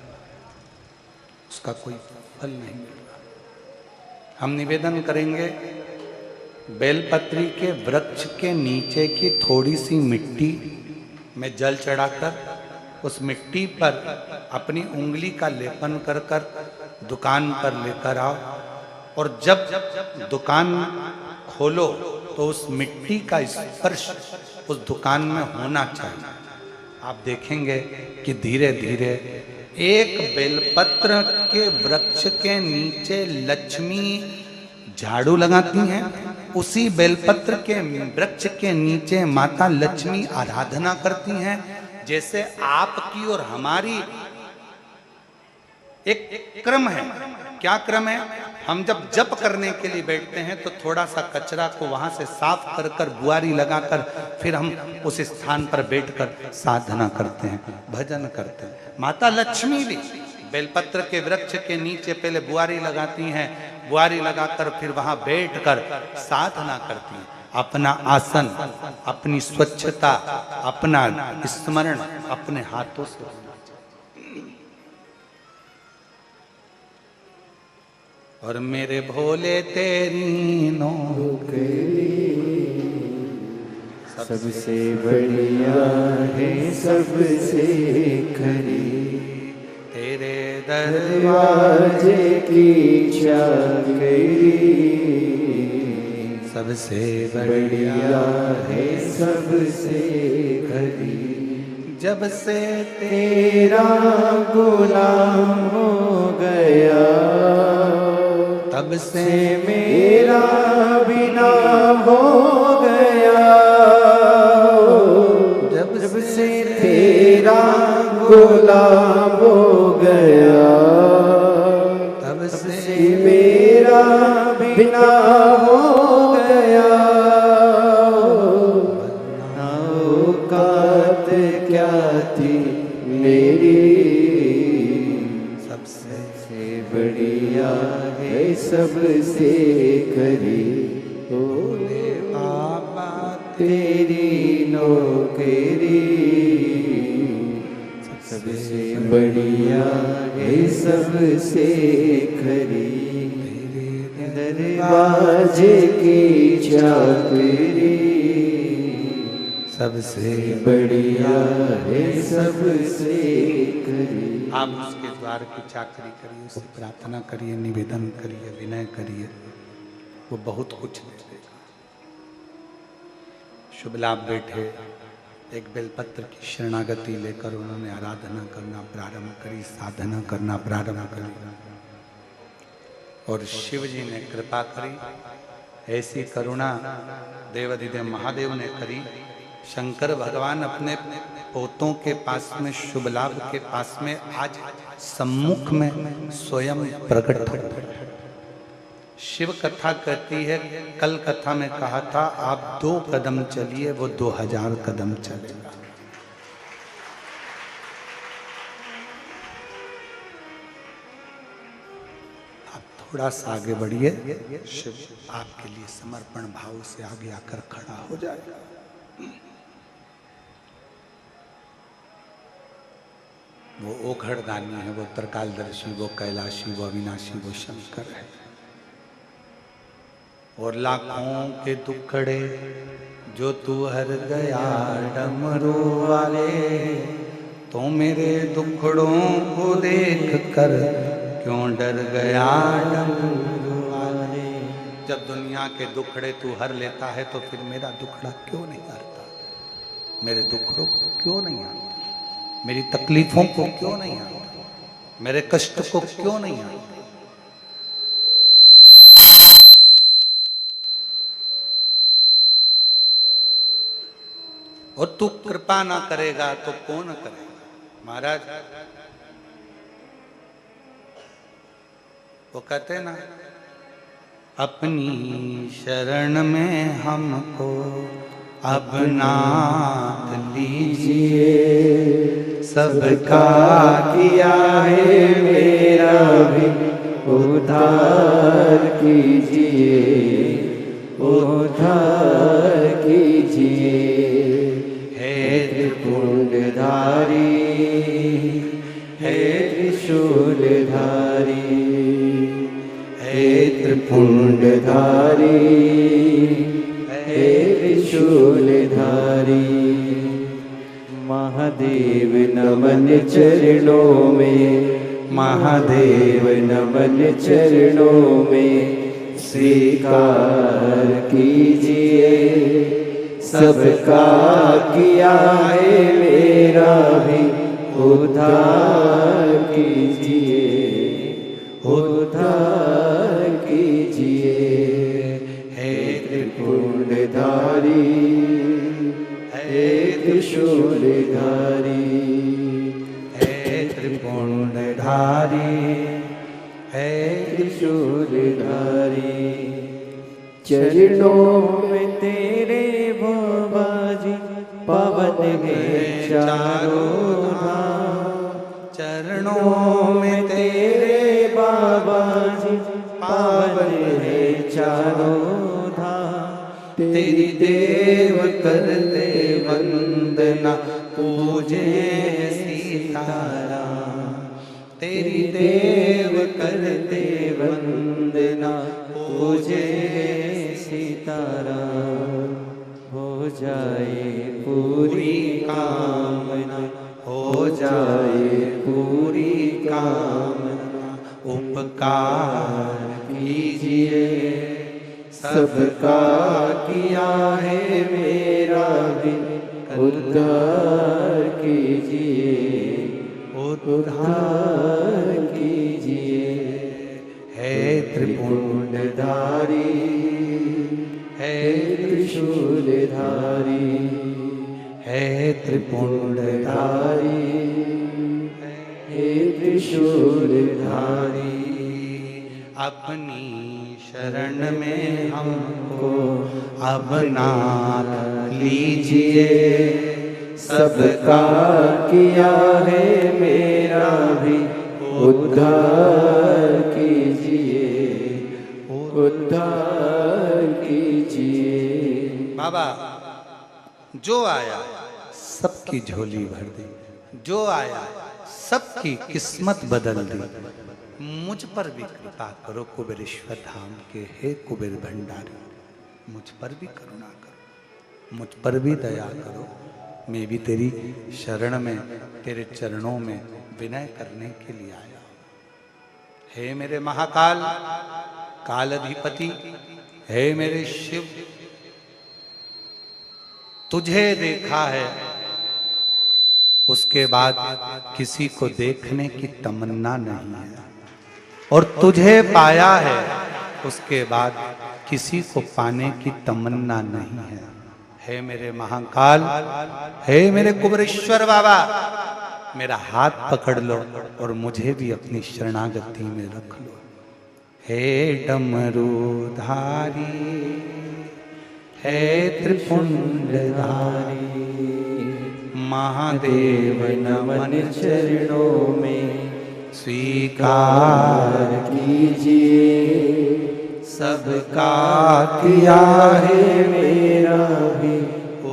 उसका कोई फल नहीं मिल रहा। हम निवेदन करेंगे, बेलपत्री के वृक्ष के नीचे की थोड़ी सी मिट्टी में जल चढ़ाकर उस मिट्टी पर अपनी उंगली का लेपन कर कर दुकान पर लेकर आओ, और जब दुकान खोलो तो उस मिट्टी का स्पर्श उस दुकान में होना चाहिए। आप देखेंगे कि धीरे धीरे एक बेलपत्र के वृक्ष के नीचे लक्ष्मी झाड़ू लगाती हैं, उसी बेलपत्र के वृक्ष के नीचे माता लक्ष्मी आराधना करती हैं। जैसे आपकी और हमारी एक क्रम है। क्या क्रम है? हम जब जप करने के लिए बैठते हैं तो थोड़ा सा कचरा को वहां से साफ कर कर बुआरी लगाकर फिर हम उस स्थान पर बैठकर साधना करते हैं, भजन करते हैं। माता लक्ष्मी भी बेलपत्र के वृक्ष के नीचे पहले बुआरी लगाती हैं बुआरी लगाकर फिर वहां बैठकर साधना करती हैं। अपना आसन, अपनी स्वच्छता, अपना स्मरण अपने हाथों से होना चाहिए। और मेरे भोले तेरी नौकरी सबसे बढ़िया है, सबसे खरी, तेरे दरबार दरवाजे की चाकरी सबसे बढ़िया है, सबसे खरी। जब से तेरा गुलाम हो गया, तब से मेरा बिना हो गया। जब से तेरा गुलाम हो गया, तब से मेरा बिना हो गया। औकात क्या थी मेरी, सबसे बढ़िया है, सबसे खरी। भोले बाबा तेरी नौकरी सबसे बढ़िया है, सबसे खरी, दरवाजे की चाकरी सबसे बढ़िया है, सबसे खरी। आप उसके द्वार की चाकरी करिए, उससे प्रार्थना करिए, निवेदन करिए, विनय करिए, वो बहुत कुछ दे देगा। शुभ लाभ बैठे एक बेलपत्र की शरणागति लेकर उन्होंने आराधना करना प्रारंभ करी, साधना करना प्रारंभ करी, और शिव जी ने कृपा करी। ऐसी करुणा देवाधिदेव महादेव ने करी। शंकर भगवान अपने पोतों के पास में, शुभ लाभ के पास में आज सम्मुख में स्वयं प्रकट हो। शिव कथा कहती है, कल कथा में कहा था आप 2 कदम चलिए, वो 2000 कदम चलेगा। आप थोड़ा सा आगे बढ़िए, शिव आपके लिए समर्पण भाव से आगे आकर खड़ा हो जाएगा। वो ओघड़दानी है, वो त्रिकालदर्शी, वो कैलाशी, वो अविनाशी, वो शंकर है। और लाखों के दुखड़े जो तू हर गया डमरू वाले, तो मेरे दुखड़ों को देख कर क्यों डर गया डमरू वाले। जब दुनिया के दुखड़े तू हर लेता है तो फिर मेरा दुखड़ा क्यों नहीं हरता? मेरे दुखड़ों को क्यों नहीं हरता? मेरी तकलीफों को क्यों नहीं हरता? मेरे कष्ट को क्यों नहीं हरता? और तू कृपा ना करेगा तो कौन करेगा? महाराज वो कहते ना, अपनी शरण में हमको अपना लीजिए, सबका किया है मेरा भी उद्धार कीजिए, उद्धार कीजिए। त्रिपुंडधारी है, त्रिशूलधारी है, त्रिपुंडधारी है, त्रिशूलधारी। महादेव नमन चरणों में, महादेव नमन चरणों में, स्वीकार कीजिए, सबका किया है मेरा भी उद्धार कीजिए, उद्धार कीजिए। हे त्रिपुंडधारी हे त्रिशूलधारी, हे त्रिपुंडधारी हे त्रिशूलधारी। चरणों में तेरे बाबा जी पावन है चारों धाम। चरणों में तेरे बाबा जी पावन है चारों धाम। तेरी देव करते वंदना पूजे सीताराम। तेरी देव करते वंदना पूजे सीताराम। हो जाए पूरी कामना, हो जाए पूरी कामना। उपकार कीजिए सबका किया है मेरा भी उद्धार कीजिए, उद्धार कीजिए। हे त्रिपुंडधारी, है त्रिशूलधारी, हे त्रिपुंडधारी, हे त्रिशूलधारी। अपनी शरण में हमको अब नाथ लीजिए। सबका किया है मेरा भी उद्धार कीजिए, उद्धार कीजिए। बाबा जो आया सबकी झोली भर दी, जो आया सबकी किस्मत बदल दी। मुझ पर भी कृपा करो कुबेरेश्वर धाम के हे कुबेर भंडारी, मुझ पर भी करुणा करो, मुझ पर भी दया करो। मैं भी तेरी शरण में, तेरे चरणों में विनय करने के लिए आया हूं। हे मेरे महाकाल काल अधिपति, हे मेरे शिव, तुझे देखा है उसके बाद किसी को देखने की तमन्ना नहीं है, और तुझे पाया है उसके बाद किसी को पाने की तमन्ना नहीं है। हे मेरे महाकाल, हे मेरे कुबेरेश्वर बाबा, मेरा हाथ पकड़ लो और मुझे भी अपनी शरणागति में रख लो। हे डमरूधारी, हे त्रिपुंडधारी, महादेव नमन चरणों में स्वीकार कीजिए। सबका किया है मेरा भी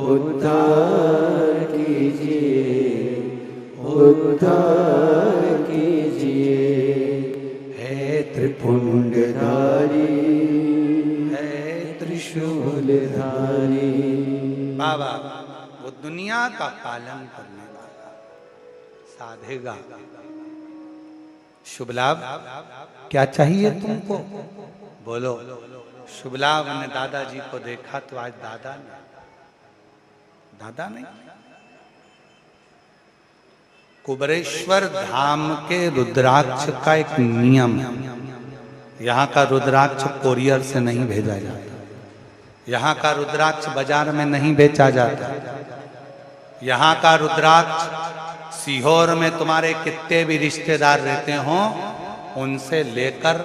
उद्धार कीजिए, उद्धार कीजिए। हे त्रिपुंडधारी, है त्रिशूलधारी। बाबा वो दुनिया का पालन करने वाला साधेगा। शुभ लाभ क्या चाहिए तुमको? बोलो। शुभ लाभ ने दादाजी को देखा तो आज दादा नहीं, कुबेरेश्वर धाम के रुद्राक्ष का एक नियम है। यहाँ का रुद्राक्ष कोरियर से नहीं भेजा जाता, यहाँ का रुद्राक्ष बाजार में नहीं बेचा जाता। यहाँ का रुद्राक्ष सीहोर में तुम्हारे कितने भी रिश्तेदार रहते हो, उनसे लेकर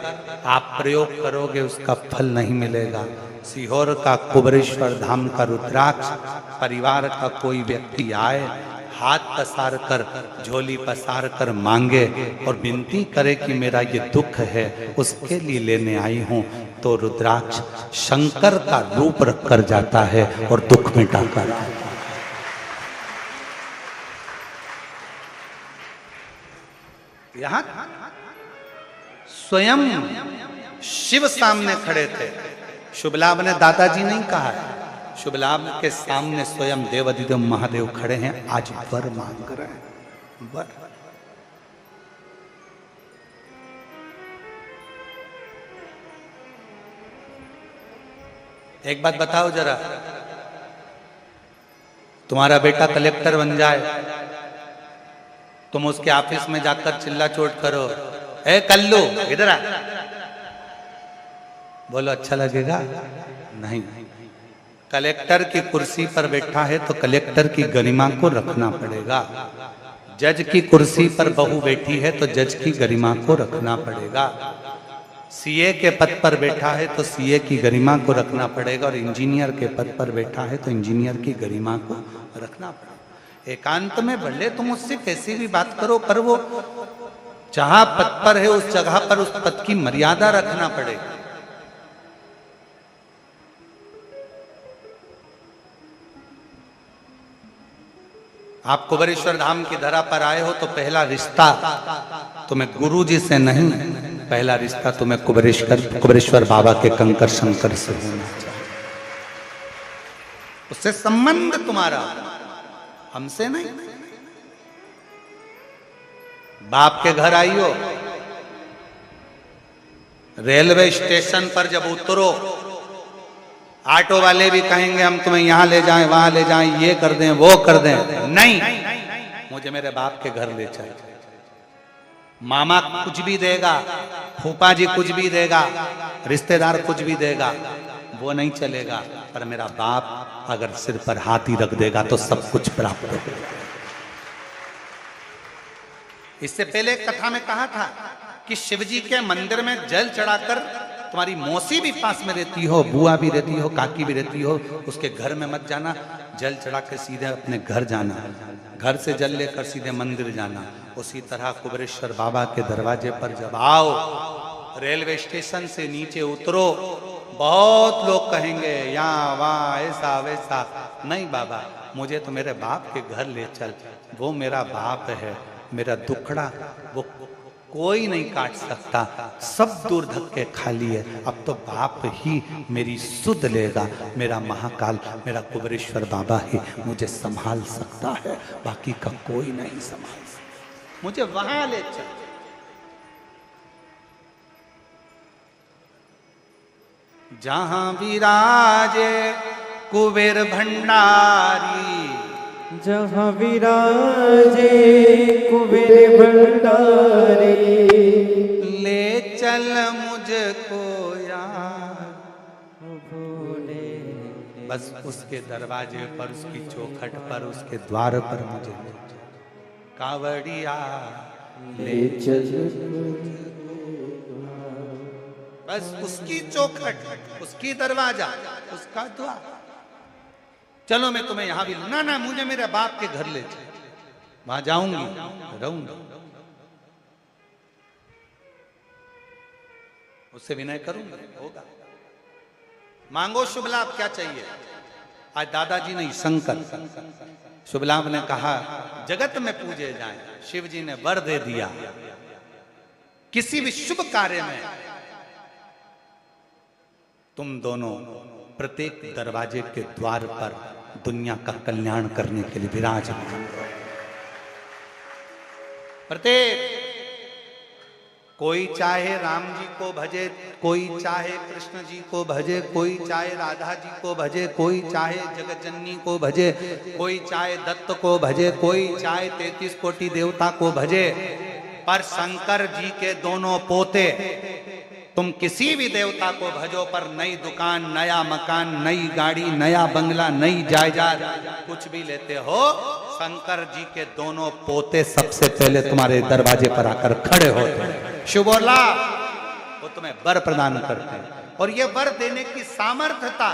आप प्रयोग करोगे उसका फल नहीं मिलेगा। सीहोर का कुबेरेश्वर धाम का रुद्राक्ष परिवार का कोई व्यक्ति आए, हाथ पसार कर, झोली पसार कर मांगे और विनती करे कि मेरा ये दुख है उसके लिए लेने आई हूं, तो रुद्राक्ष शंकर का रूप रख कर जाता है और दुख मिटाकर। यहां स्वयं शिव सामने खड़े थे। शुभ लाभ ने दादाजी नहीं कहा है, शुभ लाभ के सामने स्वयं देवाधिदेव महादेव खड़े हैं। आज वर मांग रहे हैं, वर। एक बात बताओ जरा, तुम्हारा बेटा कलेक्टर बन जाए, तुम उसके ऑफिस में जाकर चिल्ला चोट करो, ए कल्लू इधर आ, बोलो अच्छा लगेगा? नहीं। कलेक्टर की कुर्सी पर बैठा है तो कलेक्टर की गरिमा को रखना पड़ेगा। जज की कुर्सी पर बहू बैठी है तो जज की गरिमा को रखना पड़ेगा। सीए के पद पर बैठा है तो सीए की गरिमा को रखना पड़ेगा, और इंजीनियर के पद पर बैठा है तो इंजीनियर की गरिमा को रखना पड़ेगा। एकांत में भले तुम उससे कैसी भी बात करो, पर वो जहां पद पर है उस जगह पर उस पद की मर्यादा रखना पड़ेगा। आप कुबेरेश्वर धाम की धरा पर आए हो तो पहला रिश्ता तुम्हें गुरु जी से नहीं, पहला रिश्ता तुम्हें कुबेरेश्वर बाबा के कंकर शंकर से होना चाहिए। उससे संबंध तुम्हारा, हमसे नहीं। बाप के घर आई हो, रेलवे स्टेशन पर जब उतरो, ऑटो वाले भी कहेंगे हम तुम्हें यहां ले जाएं, वहां ले जाएं, ये कर दें, वो कर दें। नहीं, मुझे मेरे बाप के घर ले चल। मामा कुछ भी देगा, फूफा जी कुछ भी देगा, रिश्तेदार कुछ भी देगा, वो नहीं चलेगा। पर मेरा बाप अगर सिर पर हाथी रख देगा तो सब कुछ प्राप्त होगा। इससे पहले कथा में कहा था कि शिवजी के मंदिर में जल चढ़ाकर तुम्हारी मौसी भी पास में रहती हो, बुआ भी रहती हो, काकी भी रहती हो, उसके घर में मत जाना। जल चढ़ा के सीधे अपने घर जाना, घर से जल लेकर सीधे मंदिर जाना। उसी तरह कुबेरेश्वर बाबा के दरवाजे पर जब आओ, रेलवे स्टेशन से नीचे उतरो, बहुत लोग कहेंगे यहाँ वहाँ ऐसा वैसा। नहीं बाबा, मुझे तो मेरे बाप के घर ले चल, वो मेरा बाप है। मेरा दुखड़ा वो कोई नहीं काट सकता, सब दूर धक्के खाली है। अब तो बाप ही मेरी सुध लेगा। मेरा महाकाल, मेरा कुबेरेश्वर बाबा ही मुझे संभाल सकता है, बाकी का कोई नहीं संभाल सकता। मुझे वहां ले चल। जहां विराजे कुबेर भंडारी, जहाँ विराजे कुबेर भंडारी, ले चल मुझको यार। बस उसके दरवाजे पर, उसकी चौखट पर, उसके द्वार पर मुझे ले चल। कावड़िया ले चल, बस उसकी चौखट, उसकी दरवाजा, उसका द्वार। चलो मैं तुम्हें यहां भी, ना ना मुझे मेरे बाप के घर ले चल, वहां जाऊंगी, रहूंगी, उससे विनय करूंगा, होगा। मांगो शुभ लाभ, क्या चाहिए? आज दादाजी नहीं, शंकर शुभ लाभ ने कहा जगत में पूजे जाएं। शिव जी ने वर दे दिया, किसी भी शुभ कार्य में तुम दोनों प्रत्येक दरवाजे के द्वार पर दुनिया का कल्याण करने के लिए विराजमान। प्रत्येक, कोई चाहे राम जी को भजे, कोई चाहे कृष्ण जी को भजे, कोई चाहे राधा जी को भजे, कोई चाहे जगतजननी को भजे, कोई चाहे दत्त को भजे, कोई चाहे 33 कोटि देवता को भजे, पर शंकर जी के दोनों पोते, तुम किसी भी देवता को भजो, पर नई दुकान, नया मकान, नई गाड़ी, नया बंगला, नई जायदाद कुछ भी लेते हो, शंकर जी के दोनों पोते सबसे पहले तुम्हारे दरवाजे पर आकर खड़े होते हैं। शुभ और लाभ, वो तुम्हें वर प्रदान करते हैं। और ये वर देने की सामर्थ्यता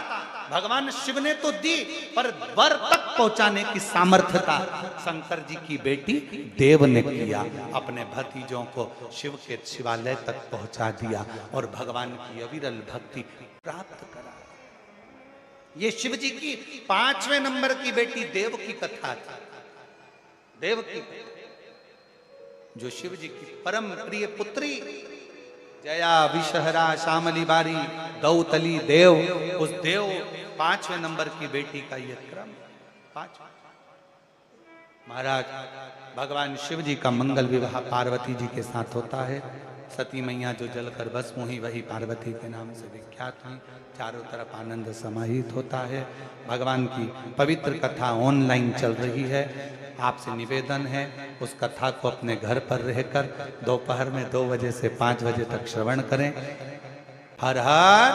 भगवान शिव ने तो दी, पर वर तक पहुंचाने की सामर्थ्यता शंकर जी की बेटी देव ने किया। अपने भतीजों को शिव के शिवालय तक पहुंचा दिया और भगवान की अविरल भक्ति प्राप्त करा। ये शिव जी की 5वें नंबर की बेटी देव की कथा थी। देव की, जो शिव जी की परम प्रिय पुत्री, जया विषहरा श्यामली बारी गौतली देव, उस देव 5वें नंबर की बेटी का यह क्रम। 5 महाराज भगवान शिव जी का मंगल विवाह पार्वती जी के साथ होता है। सती मैया जो जलकर भस्म हुई वही पार्वती के नाम से विख्यात हुई। चारों तरफ आनंद समाहित होता है। भगवान की पवित्र कथा ऑनलाइन चल रही है। आपसे निवेदन है उस कथा को अपने घर पर रहकर दोपहर में 2 बजे से 5 बजे तक श्रवण करें। हर हर